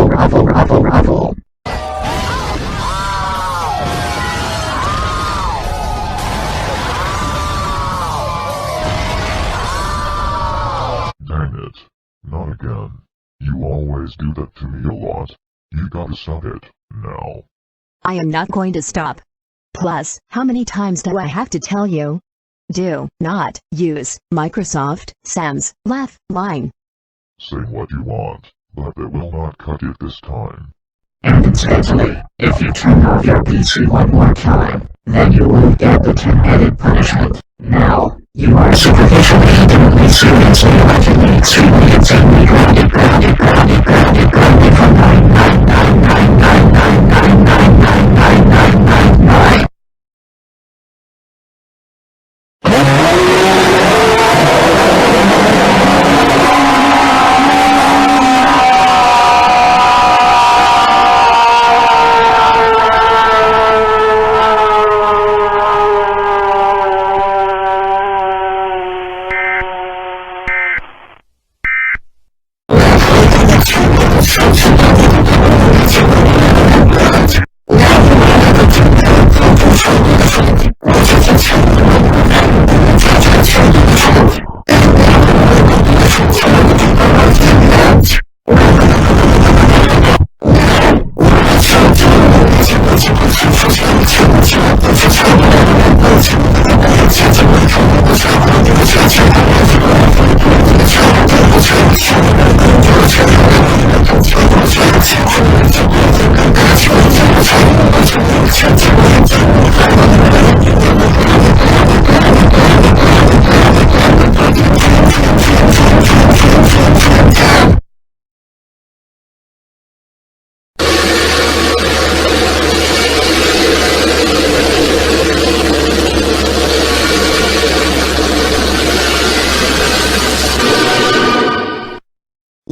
ruffle, ruffle, ruffle. Dang it. Not again. You always do that to me a lot. You gotta stop it, now. I am not going to stop. Plus, how many times do I have to tell you? Do not use Microsoft Sans laugh line. Say what you want, but it will not cut it this time. And incidentally, if you turn off your PC one more time, then you will get the 10-headed punishment. Now, you are superficially, intimately, seriously, allegedly, extremely, insanely grounded, grounded, grounded, grounded, grounded for 9.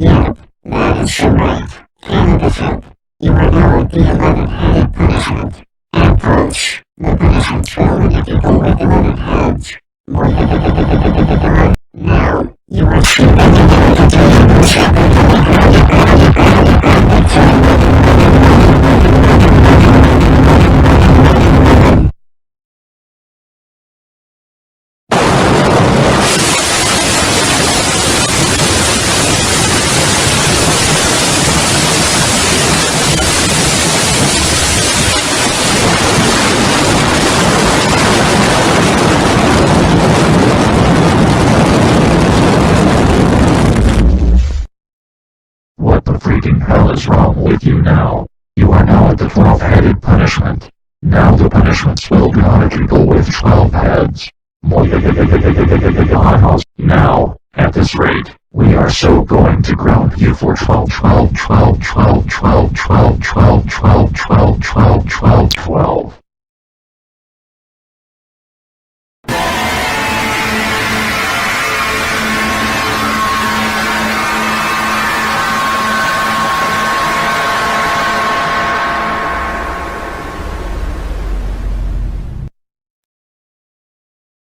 Yep, that is so right. Canada Bishop, you are now at the 11-headed punishment. And Coach, the punishments will limit people with 11 heads. Now, you are What the freaking hell is wrong with you now? You are now at the 12-headed punishment. Now the punishments will be on a people with 12 heads. Now, at this rate, We are so going to ground you for 12, 12, 12, 12, 12, 12, 12, 12, 12, 12, 12, 12.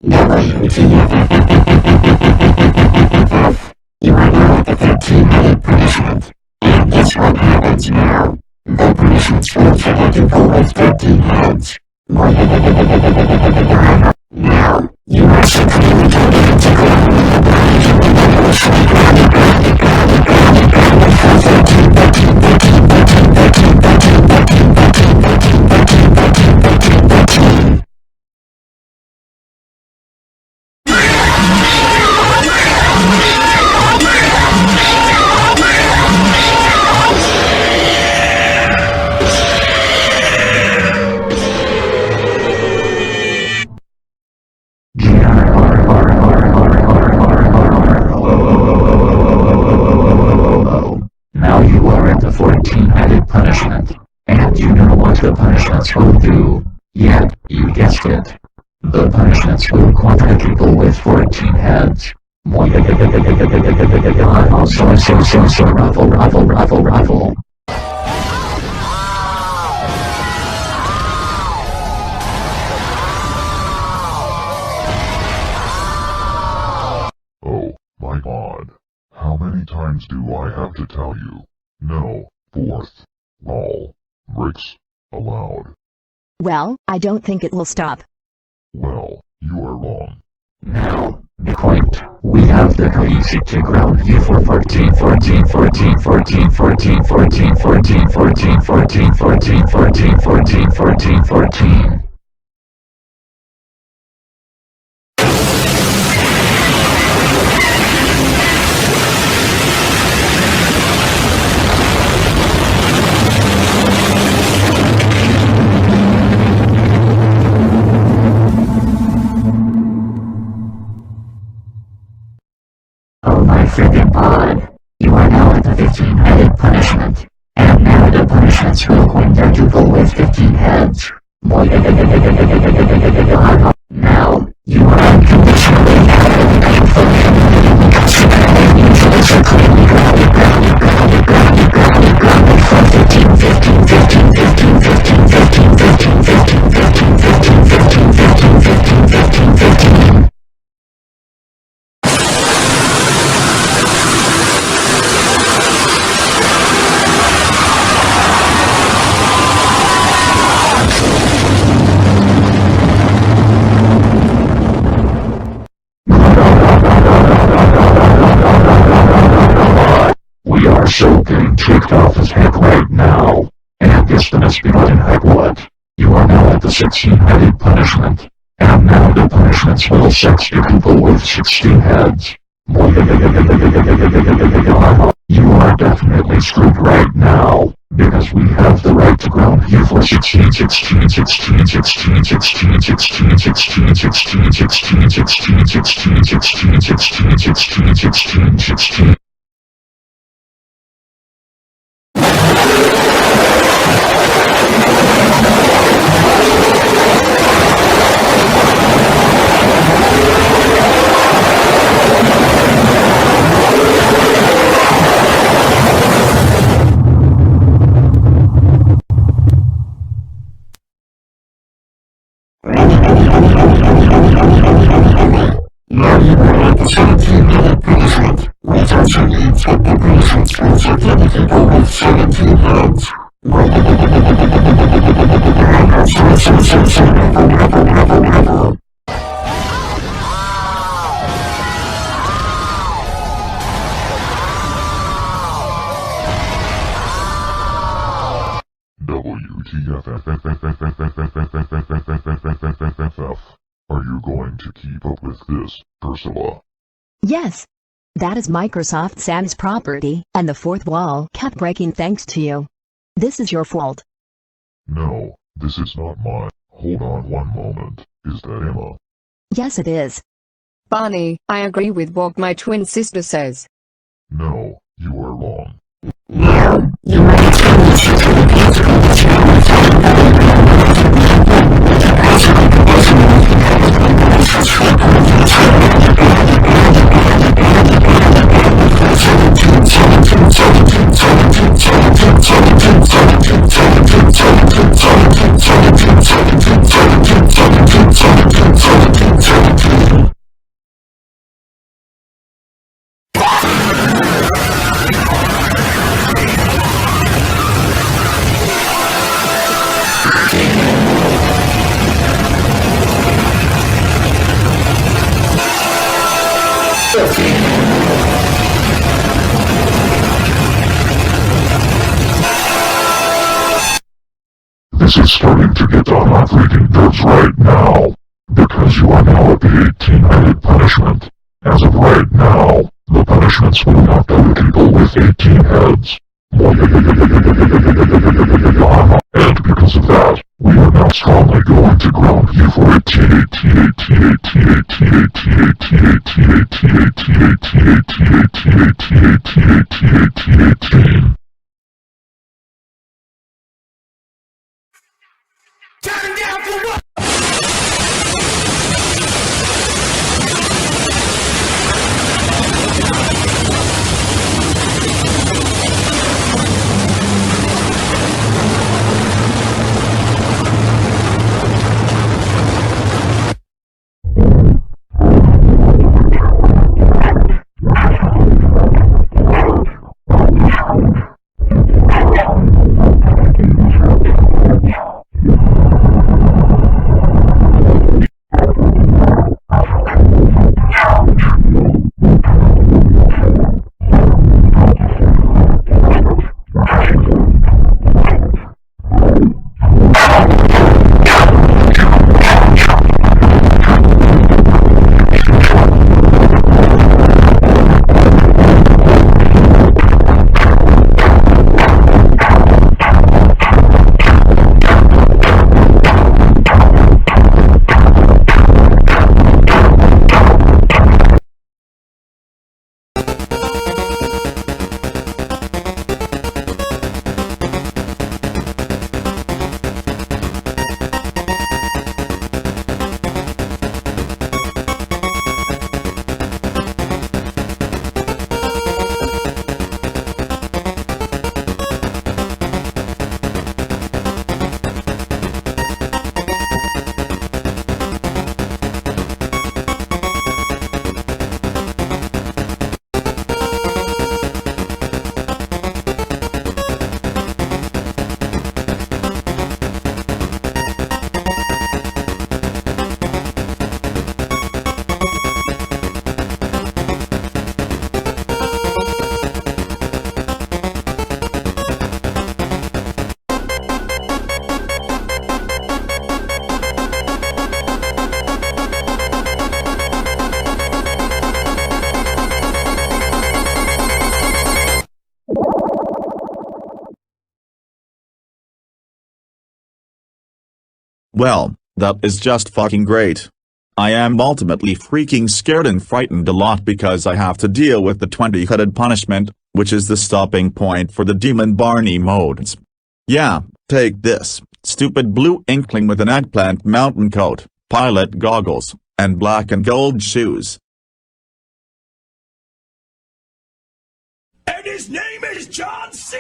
WTF. You are now at the 13-headed punishment. And guess what happens now? The punishment's will trigger people with 13 heads. Now, you are supremely committed to grounding your body continuously grounded, grounded, grounded, grounded, grounded for 13, 13, 13, 13, 13, 13, 13, 13, 13, 13, 13, 13, 13. Now you are at the 14-headed punishment, and you know what the punishments will do. Yet, you guessed it. The punishments will quadruple with 14 heads. Raffle. Oh, my God. How many times do I have to tell you? No, fourth. Wall. Bricks. Allowed. Well, I don't think it will stop. Well, you are wrong. Now, be quiet. We have the courtesy to ground you for 14, 14, 14, 14, 14, 14, 14, 14, 14, 14, 14, 14, 14, 14. Oh my friggin' pod. You are now at the 15-headed punishment. And now the punishments will quadruple with 15 heads. Now, you are unconditionally grounded and functionally considered usually so clearly grounded for 15, 15, 15, 15, 15, 15, 15, 15, 15, 15, 15, 15, 15, 15, 15. We are so getting kicked off as heck right now. And this the must be in heck what? You are now at the 16-headed punishment. And now the punishments will sex you people with 16 heads. You are definitely screwed right now. Because we have the right to ground you for 16, 16, 16, 16, 16, 16, 16, 16, 16, 16, 16, 16, 16, 16, 16, 16. Now you are at the 17-headed punishment, which also means that the punishments will separate the people with 17 heads. Raffle. WTF. Are you going to keep up with this, Ursula? Yes. That is Microsoft Sam's property, and the fourth wall kept breaking thanks to you. This is your fault. No, this is not mine. Hold on one moment. Is that Emma? Yes, it is. Barney, I agree with what my twin sister says. No, you are wrong. Now, you might tell me to repeat the This is starting to get on my freaking nerves right now, because you are now at the 18-headed punishment. As of right now, the punishments will not go to people with 18 heads. And because of that, we are now strongly going to ground you for 18. Turn down for what? Well, that is just fucking great. I am ultimately freaking scared and frightened a lot because I have to deal with the 20-headed punishment, which is the stopping point for the Demon Barney modes. Yeah, take this, stupid blue inkling with an eggplant mountain coat, pilot goggles, and black and gold shoes. And his name is John C.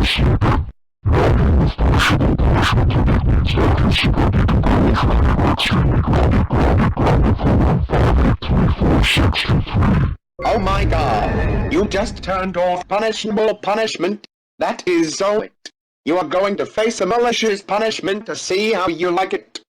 Oh my god, you just turned off punishable punishment. That is so it. You are going to face a malicious punishment to see how you like it.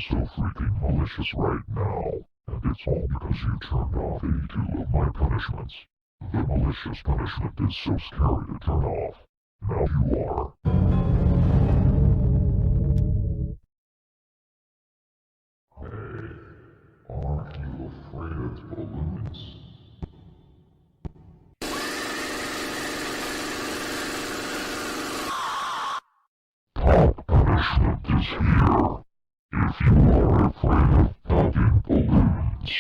So freaking malicious right now, and it's all because you turned off 82 of my punishments. The malicious punishment is so scary to turn off. Now you are. Hey, aren't you afraid of balloons? Top punishment is here. If you are afraid of popping balloons,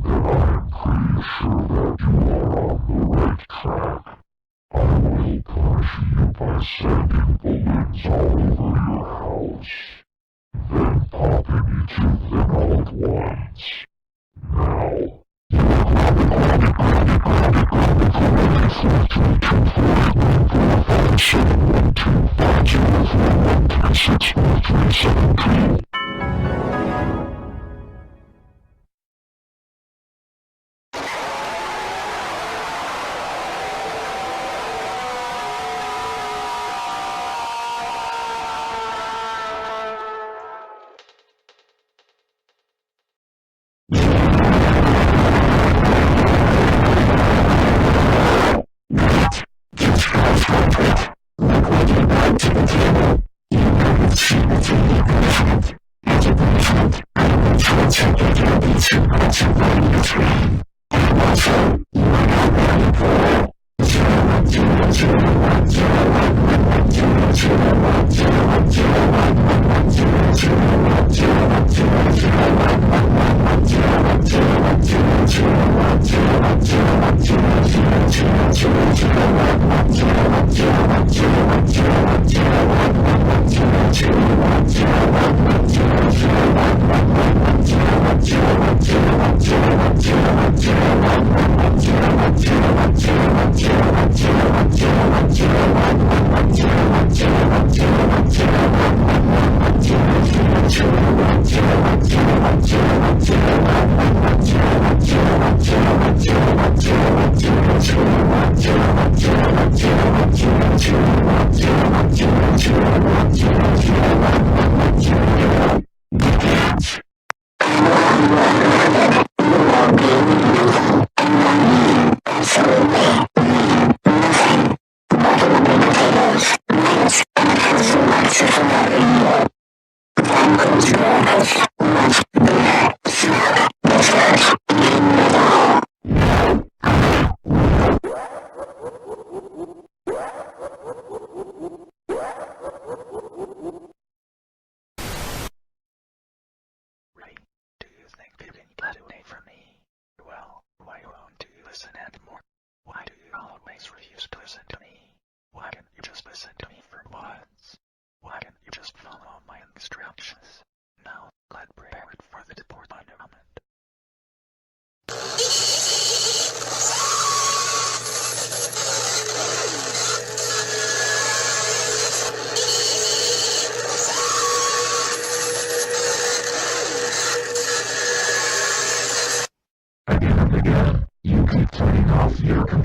then I am pretty sure that you are on the right track. I will punish you by sending balloons all over your house, then popping each of them all at once. Now, you are grounded for 1, 2, 3, 4, 5, 7, 1, 2, 5, 0, 1, 3, 6, 1, 3, 7, 2.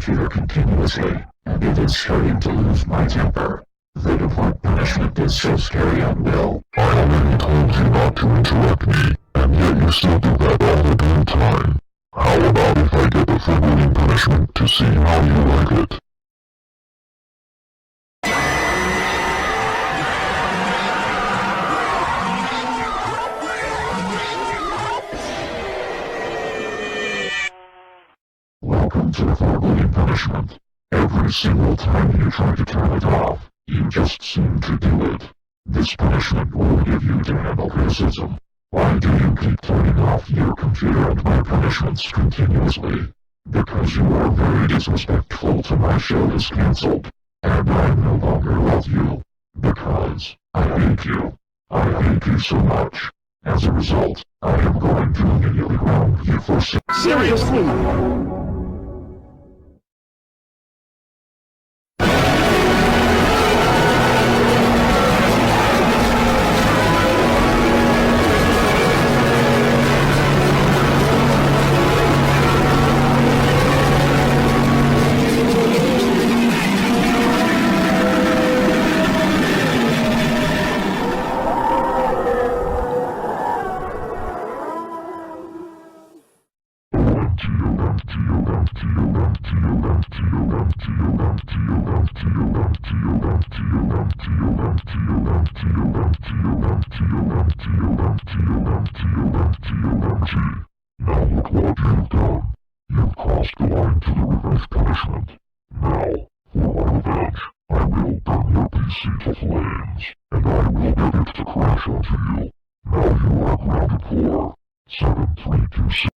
computer continuously, and it is starting to lose my temper. The default punishment is so scary and Will. I already told you not to interrupt me, and yet you still do that all the damn time. How about if I get the forbidden punishment to see how you like it? Welcome to the forbidden punishment. Every single time you try to turn it off, You just seem to do it. This punishment will give you to handle criticism. Why do you keep turning off your computer and my punishments continuously? Because you are very disrespectful to my show is cancelled, and I no longer love you. Because I hate you. I hate you so much. As a result, I am going to immediately ground you for Seriously? Now look what you've done. You've crossed the line to the revenge punishment. Now, for my revenge, I will burn your PC to flames, and I will get it to crash onto you. Now you are grounded for 7326.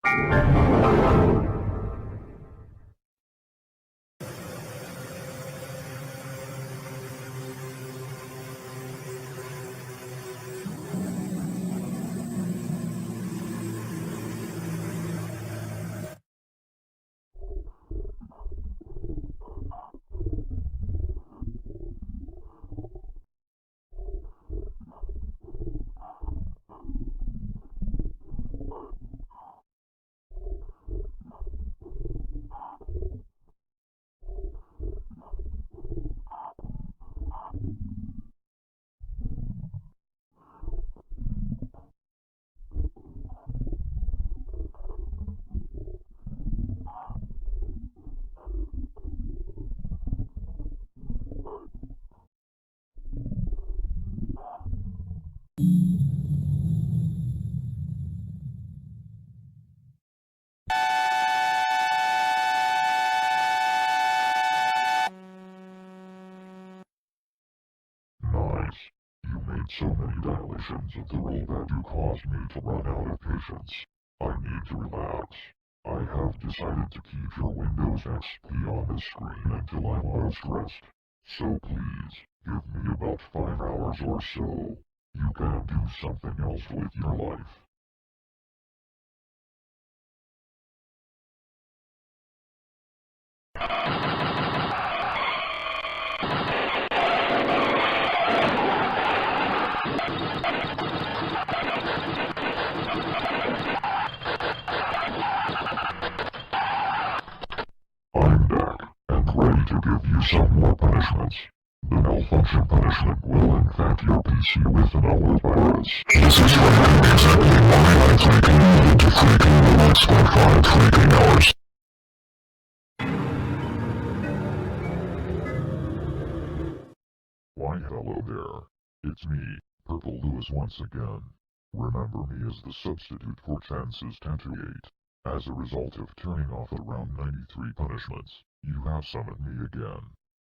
You made so many violations of the rule that you caused me to run out of patience. I need to relax. I have decided to keep your Windows XP on the screen until I'm all stressed. So please, give me about 5 hours or so. You can do something else with your life. I'm back, and ready to give you some more punishments. The malfunction punishment will infect your PC with an malware virus. This is exactly why I freaking needed to freaking relax for 5 freaking hours. Why hello there. It's me, Purple Lewis once again. Remember me as the substitute for chances 10 to 8. As a result of turning off around 93 punishments, you have summoned me again.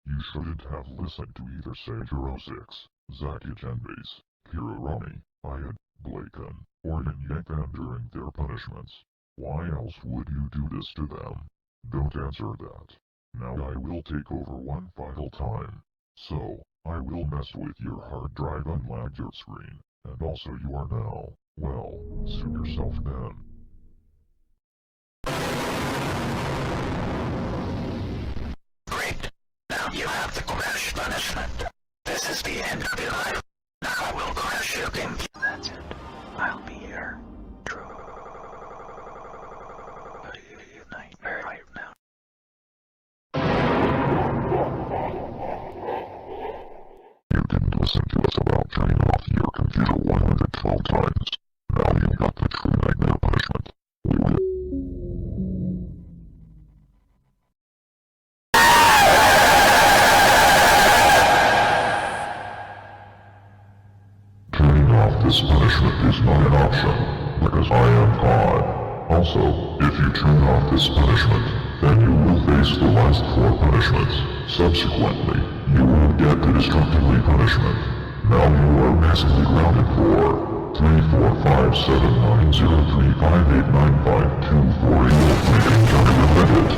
You shouldn't have listened to either Sage06, ZakiGenbase, Kirurami, Ayad, Blaken, or Yankan during their punishments. Why else would you do this to them? Don't answer that. Now I will take over one final time. So, I will mess with your hard drive, unlag your screen, and also you are now, well, sue yourself then. Great. Now you have the crash punishment. This is the end of your life. Now I will crash your game. That's it. I'll be here. True. Good night. Right now. You didn't listen to us about turning off your computer 112 times. Now you got the true nightmare punishment. We will. Turning off this punishment is not an option, because I am God. Also, if you turn off this punishment, then you will face the last 4 punishments. Subsequently, you will get the destructively punishment. Now you are massively grounded for 3457903589524. You will freaking don't regret it.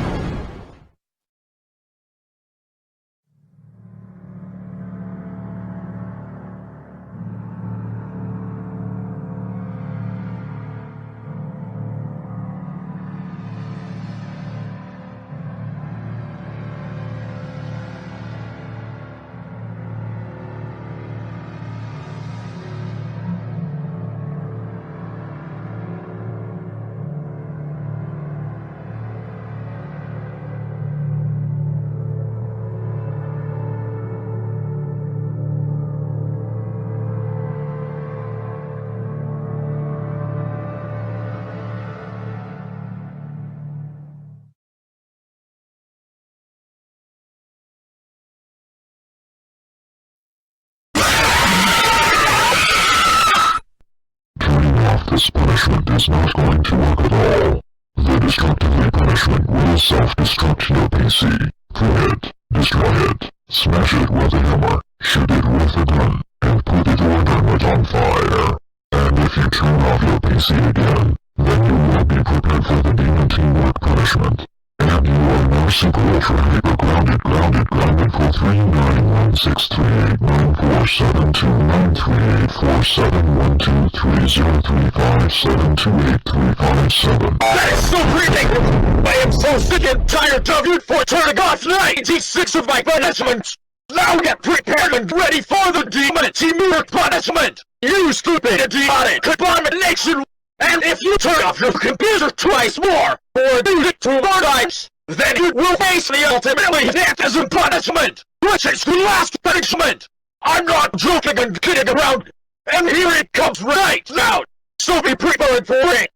This punishment is not going to work at all. The destructively punishment will self-destruct your PC. Kill it, destroy it, smash it with a hammer, shoot it with a gun, and put it or burn it on fire. And if you turn off your PC again, then you will be prepared for the demon teamwork punishment. And you are now super ultra hyper grounded for 391638947293847123035728357. That is so ridiculous! I am so sick and tired of you for turning off 96 of my punishments! Now get prepared and ready for the demon teamwork punishment! You stupid idiotic abomination! And if you turn off your computer twice more, or do it 2 more times, then you will face the ultimately death as a punishment, which is the last punishment! I'm not joking and kidding around, and here it comes right now! So be prepared for it!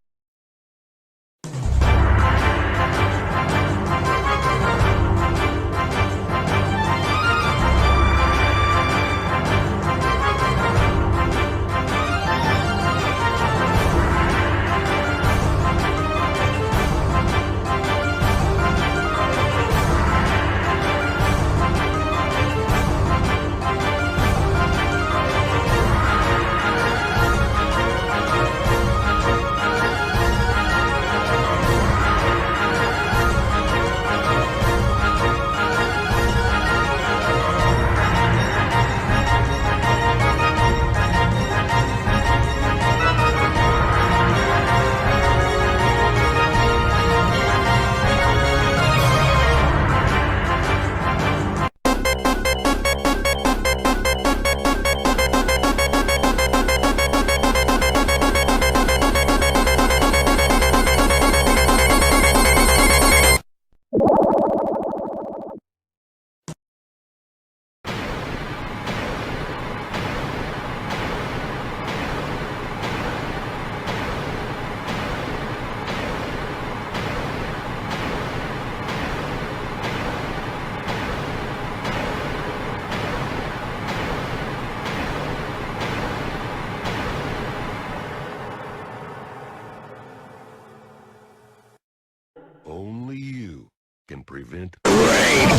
Only you can prevent rain.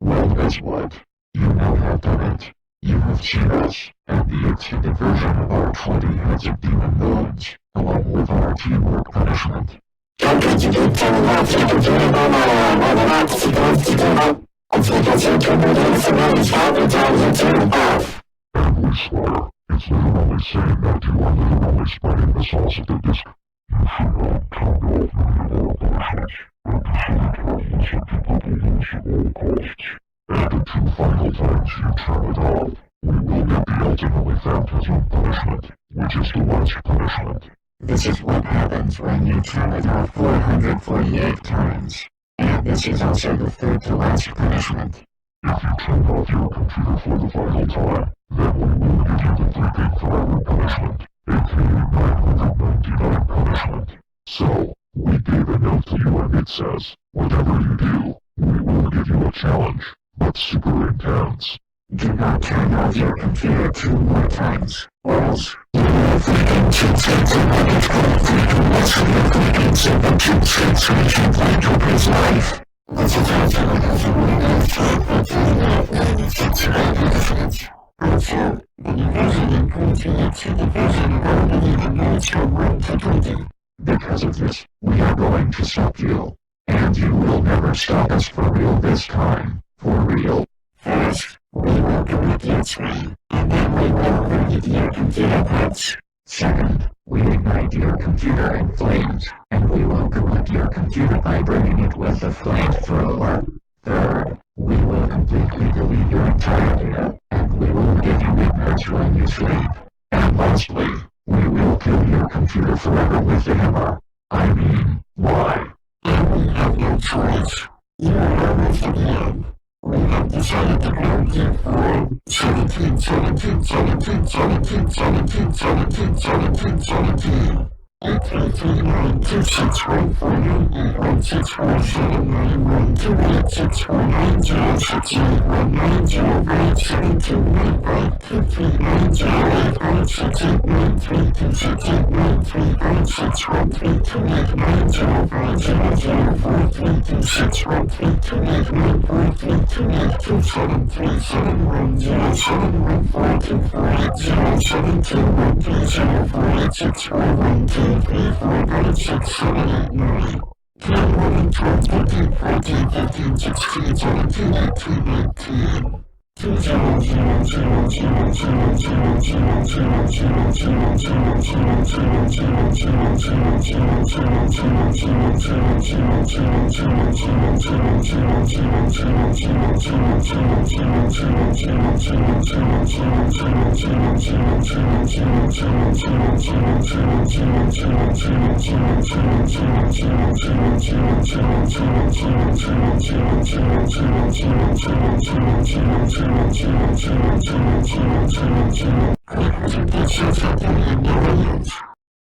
Well, guess what? You now have done it. You have cheated us, and the extended version of our 20 heads of demon villains, along with our teamwork punishment. Don't contribute to the life of the demon whether or not it's supposed to do it. It's because you can reduce the range every time you turn it off. Emily Slayer, it's literally saying that you are literally spreading the sauce of the disc. You should not count off your punishments, and destroy intelligence and completely at all costs. And the 2 final times you turn it off, we will get the ultimately phantasm punishment, which is the last punishment. This is what happens when you turn it off 448 times. And this is also the 3rd to last punishment. If you turn off your computer for the final time, then we will give you the freaking forever punishment, aka 999 punishment. So, we gave a note to you and it says, whatever you do, we will give you a challenge, but super intense. Do not turn off your computer 2 more times, or else you will freaking cheat cents and let it go freaking less of your freaking 7 cheat cents so you can find your his life. This is also also, the new version includes the extended version of all video notes from 1 to 20. Because of this, we are going to stop you. And you will never stop us for real this time. For real. First, we will correct your screen, and then we will overheat your computer parts. Second, we ignite your computer in flames, and we will correct your computer by burning it with a flamethrower. Third, we will completely delete your entire data, and we will give you ignorance when you sleep. And lastly, we will kill your computer forever with a hammer. I mean, why? And we have no choice. You are almost at the end. We have decided to ground you for 17. 17.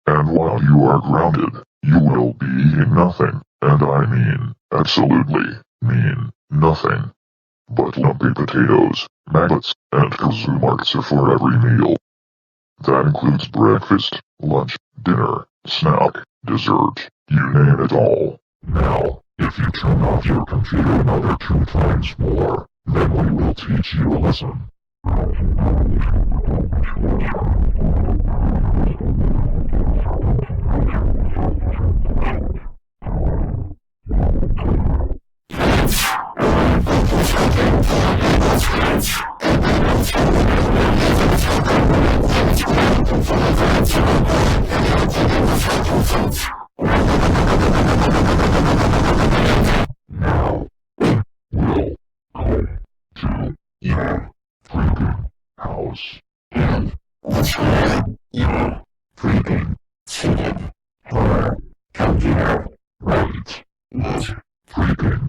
And while you are grounded, you will be eating nothing, and I mean, absolutely, mean, nothing. But lumpy potatoes, maggots, and kazoo marks for every meal. That includes breakfast, lunch, dinner, snack, dessert, you name it all. Now, if you turn off your computer another 2 times more, then we will teach you a lesson. Now, we'll go to your freaking house and destroy your freaking stupid horror computer right this freaking.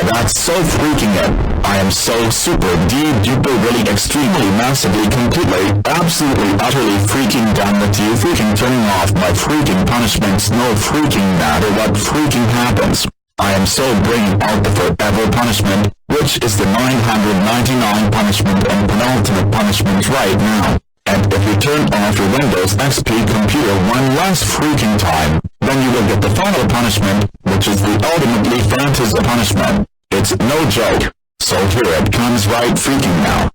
That's so freaking it. I am so super duper really extremely massively completely absolutely utterly freaking done with you freaking turning off my freaking punishments no freaking matter what freaking happens. I am so bringing out the forever punishment, which is the 999 punishment and penultimate punishment right now. And if you turn off your Windows XP computer one last freaking time, then you will get the final punishment, which is the ultimately fantasy punishment. It's no joke. So here it comes right freaking now.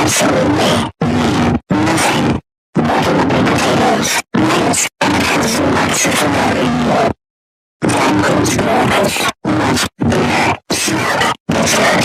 Absolutely nothing. Bottle of baked potatoes, minus 1/2 lots of Ferrari. That goes garbage. Much better. Snap. That's it.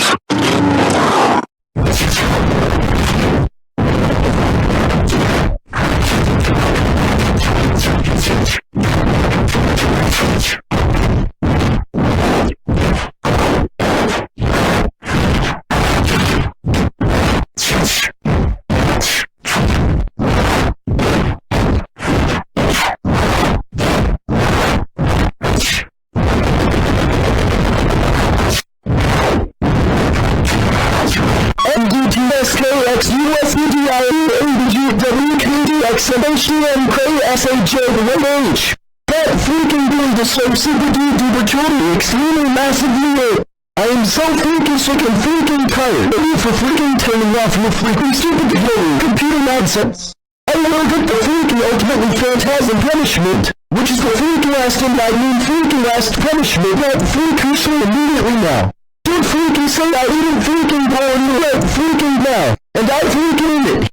SHJ1H. That freaking build is so super duper truly extremely massively lit. I am so freaking sick and freaking tired of you for freaking turning off your freaking stupid computer nonsense. I will get the freaking ultimately phantasm punishment, which is the freaking last and I mean freaking last punishment that freaking so immediately now. Don't freaking say I didn't freaking go on your leg freaking now, and I freaking did it.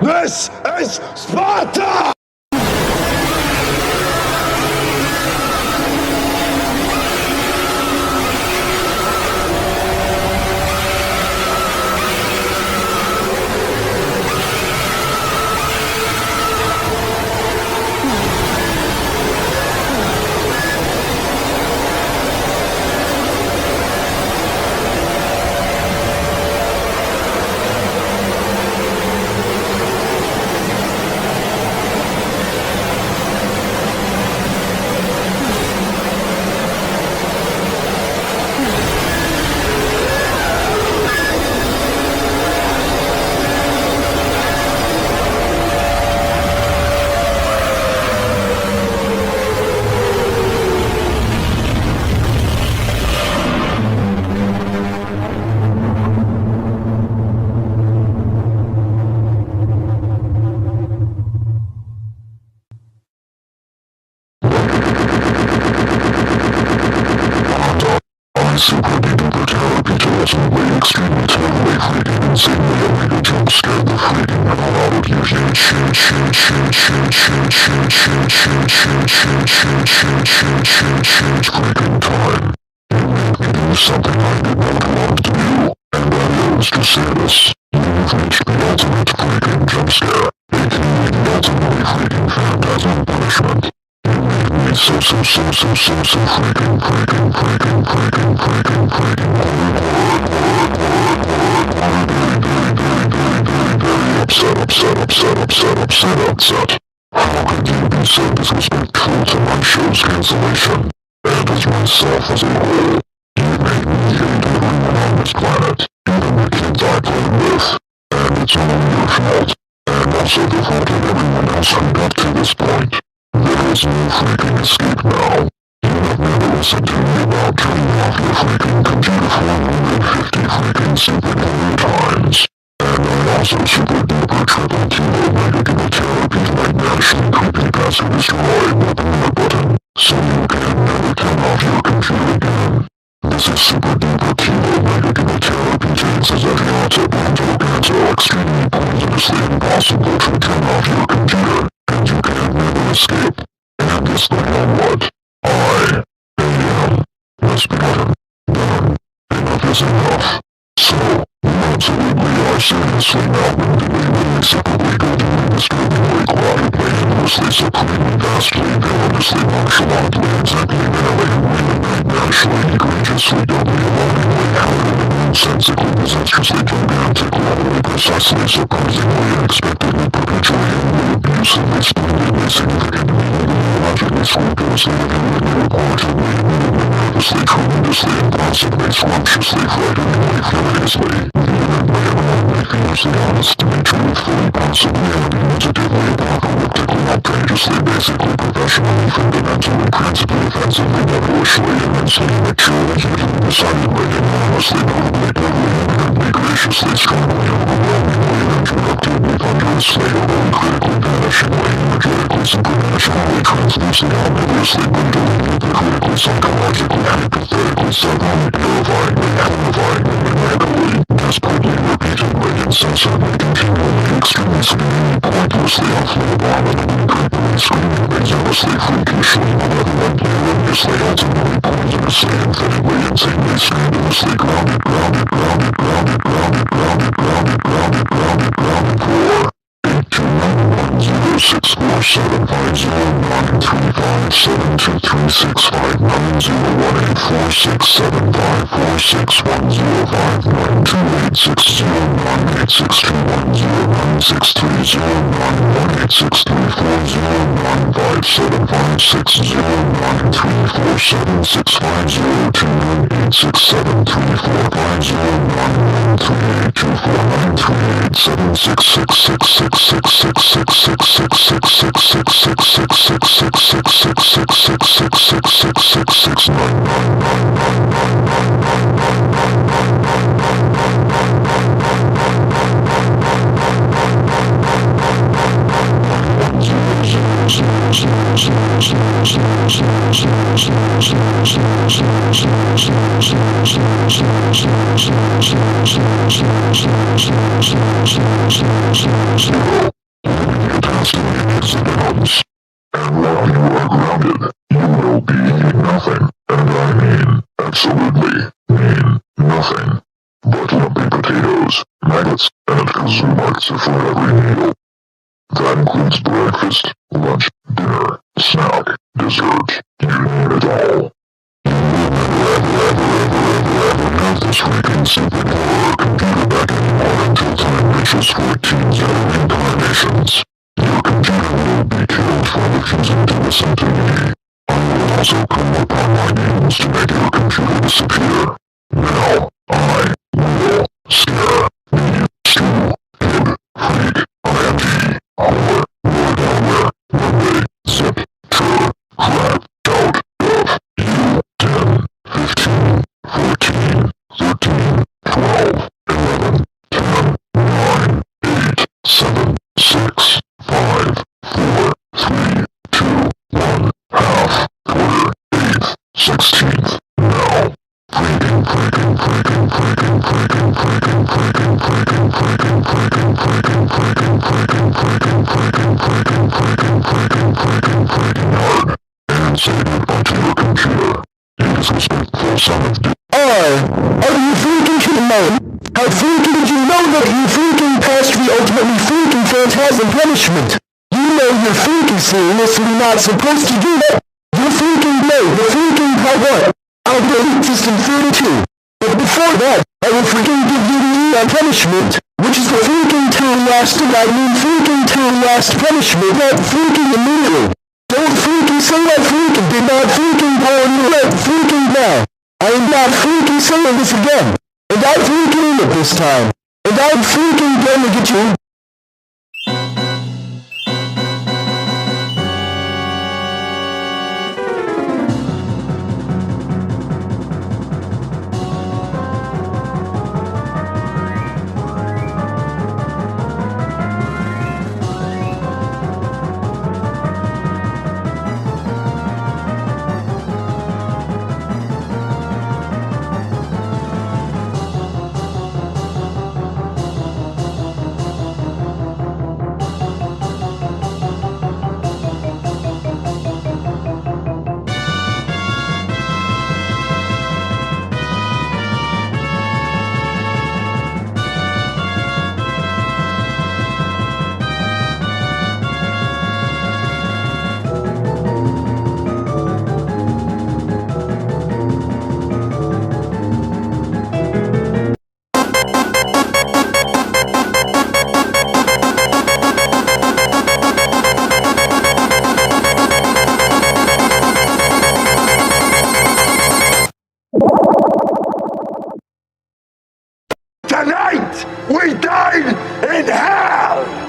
This is Sparta! Super duper therapy to ultimately extremely terribly freaking insanely illegal jump scare the freaking hell out of you. Freaking time. You make me do something I did not want to do, and that is to say this. You've reached the ultimate freaking jump scare, aka the ultimately freaking phantasm punishment. So freaking upset. How could you be so disrespectful to my show's cancellation? And as myself as a whole, you made me hate everyone on this planet, even the kids I played with. And it's all your fault, and also the fault of everyone else who got to this point. There is no freaking escape now. You have never listened to me about turning off your freaking computer 450 freaking super times. And I also super duper triple kilo mega chemotherapy like national creepypasta destroy with the mute button, so you can never turn off your computer again. This is super duper kilo mega chemotherapy chances that you are to and so extremely poisonously impossible to turn off your computer, and you can never escape. And guess the hell what? I am the SDYGOTN. Done. Enough is enough. So, absolutely I seriously now really separately go through disturbingly chaotically endlessly supremely vastly villainously nonchalantly exactly barely really nightmarishly egregiously doubly alarmingly outwardly nonsensically disastrously gigantically utterly precisely surprisingly unexpectedly perpetuatingly abusively splendidly significantly logically scrupulously vividly reportedly nervously tremendously impossibly scrumptiously frighteningly furiously vehemently eminently fiercely honestly truthfully possibly argumentatively apocalyptically outrageously basically professionally fundamentally principally offensively devilishly immensely maturely hugely decidedly enormously notably doubly inherently graciously strongly overwhelmingly introductively thunderously overly critically vanishingly energetically supernaturally translucently ominously brutally hypocritically psychologically hypothetically sardonic terrifyingly agonizingly maniacally desperately repeatedly incessantly continually extremely screaming pointlessly awfully abominably creepily screamingly zealously freakishly malevolently erroneously ultimately poisonously infinitely insanely scandalously grounded 14 Zeta incarnations. Your computer will be killed for refusing to listen to me. I will also come upon my means to make your computer disappear. Now, I will scare me stupid freak ING our Lord nowhere runway zip tur crap out of you 10 15 14 13 12 11 10 9 8 7 6 5 4 3 2 1 half quarter 8th 16th now. Freaking hard. And say goodbye to your computer. You disrespectful son of d- Are you freaking kidding me? How freaking did you know that you freaking passed the ultimately freaking phantasm punishment? You know you're freaking seriously not supposed to do that. You freaking know the freaking how what? I'll delete system 32. But before that, I will freaking give you the Eon punishment, which is the freaking freaking last punishment that freaking immediately. Don't freaking say I freaking did not freaking born you right freaking now. I am not freaking saying this again. And I freaking mean it this time. And I'm freaking gonna get you. We died in hell!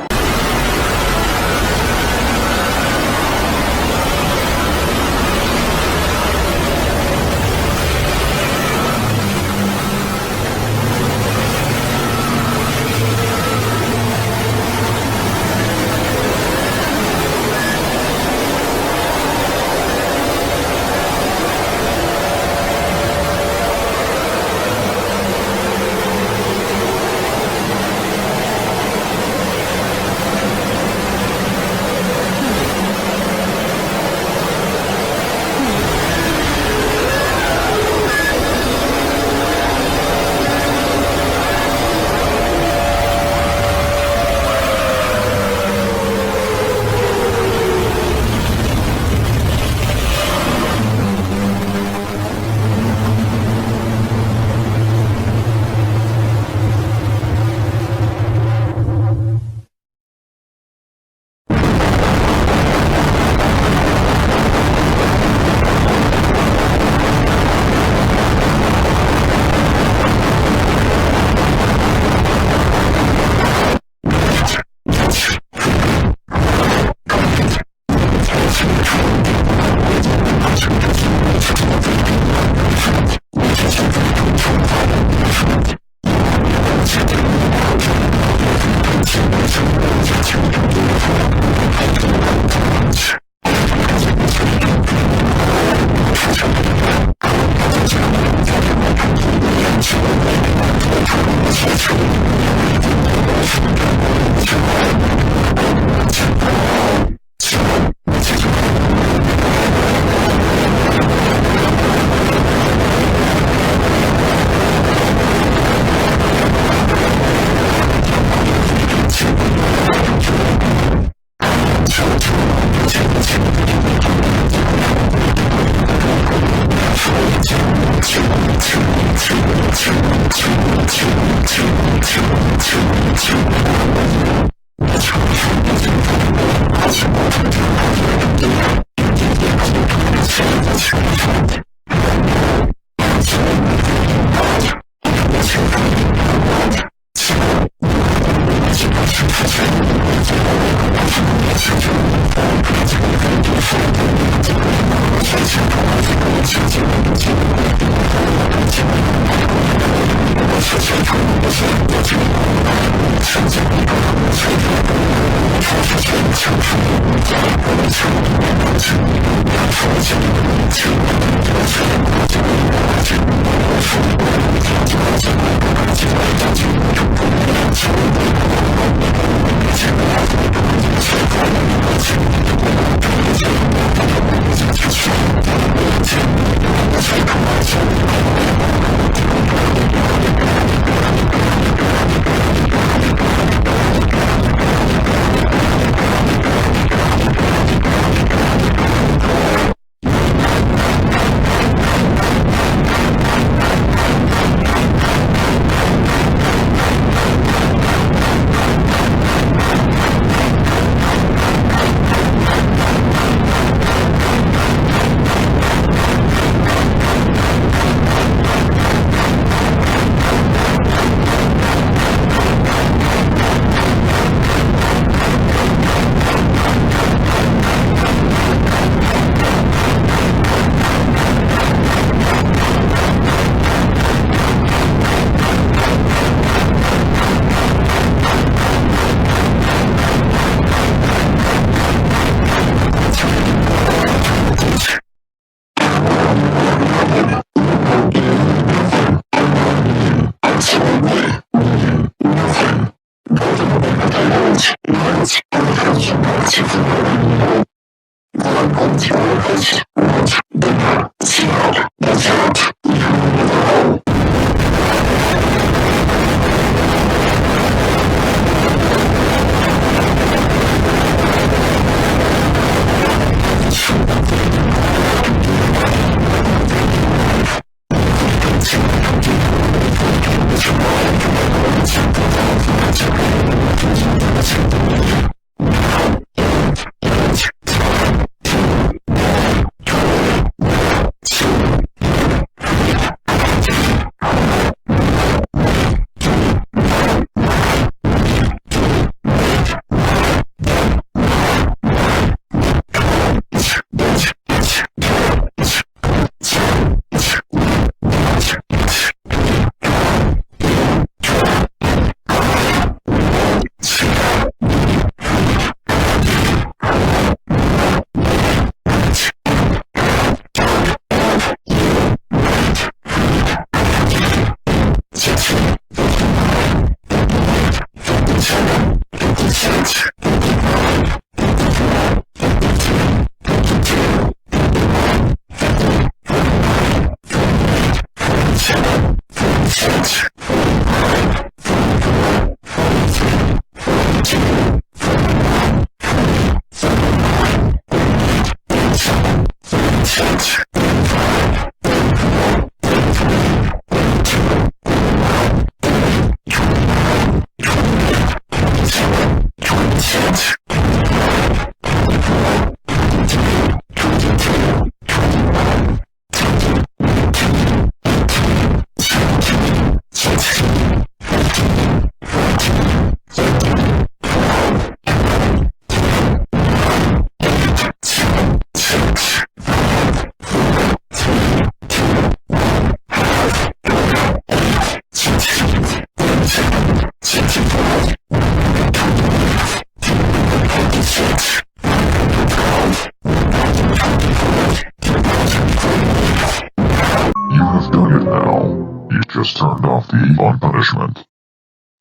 Just turned off the on punishment.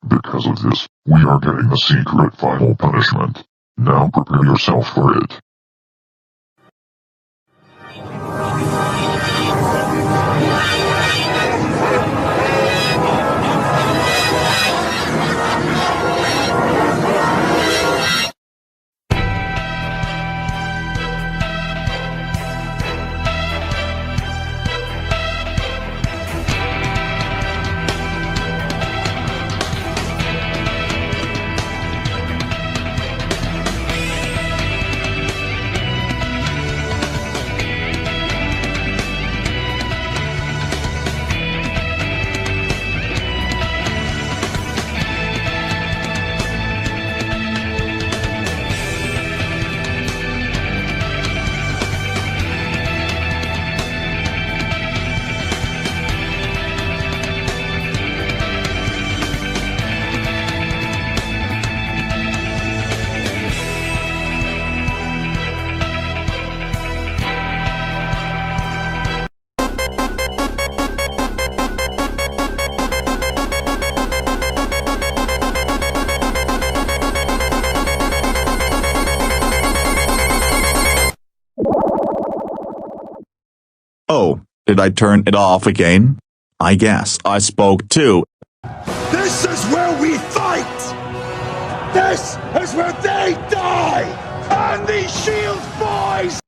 Because of this, we are getting the secret final punishment. Now prepare yourself for it. Oh, did I turn it off again? I guess I spoke too. This is where we fight! This is where they die! And these Shield boys!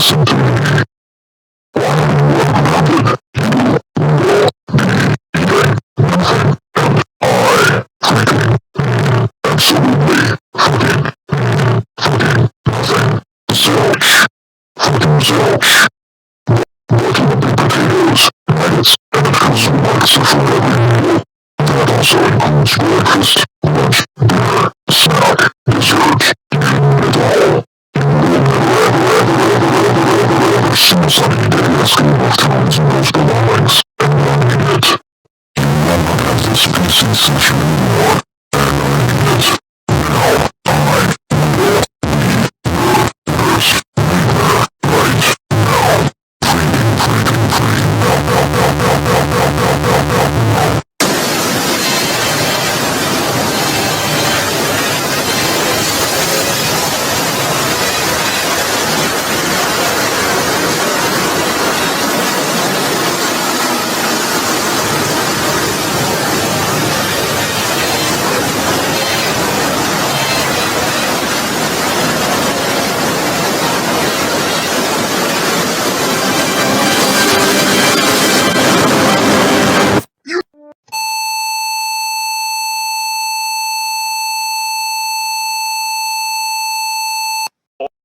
listen to me. Why are you ungrounded? You will be eating nothing, and I freaking absolutely freaking nothing. Zilch. Freaking zilch. What would be potatoes, nuggets, and frozen nuggets for every meal? That also includes breakfast, lunch, dinner, snack, dessert, you name it all. You will never see Sunny Day as Game of Thrones and those belongings, and I mean it. You will not have this PC session anymore, and I mean it. Now, I will leave yours right now. Freaking free. No.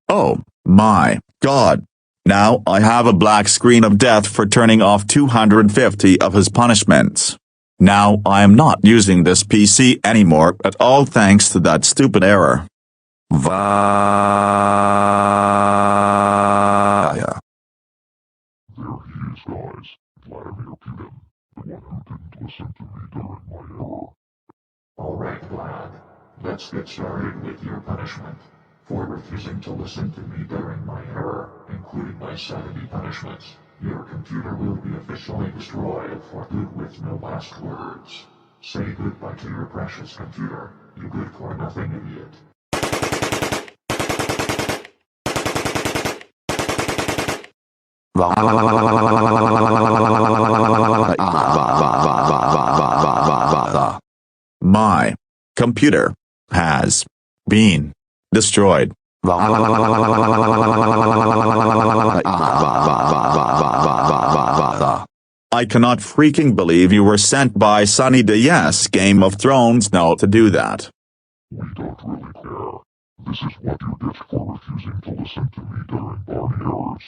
Oh, my God. Now I have a black screen of death for turning off 250 of his punishments. Now I am not using this PC anymore at all thanks to that stupid error. Vaya. There he is, guys. Vladimir Putin, the one who didn't listen to me during my error. Alright, Vlad. Let's get started with your punishment. For refusing to listen to me during my error, including my 70 punishments, your computer will be officially destroyed for good with no last words. Say goodbye to your precious computer, you good for nothing idiot. My computer has been destroyed. I cannot freaking believe you were sent by Sunny Day Game of Thrones now to do that. We don't really care. This is what you get for refusing to listen to me during Barney errors.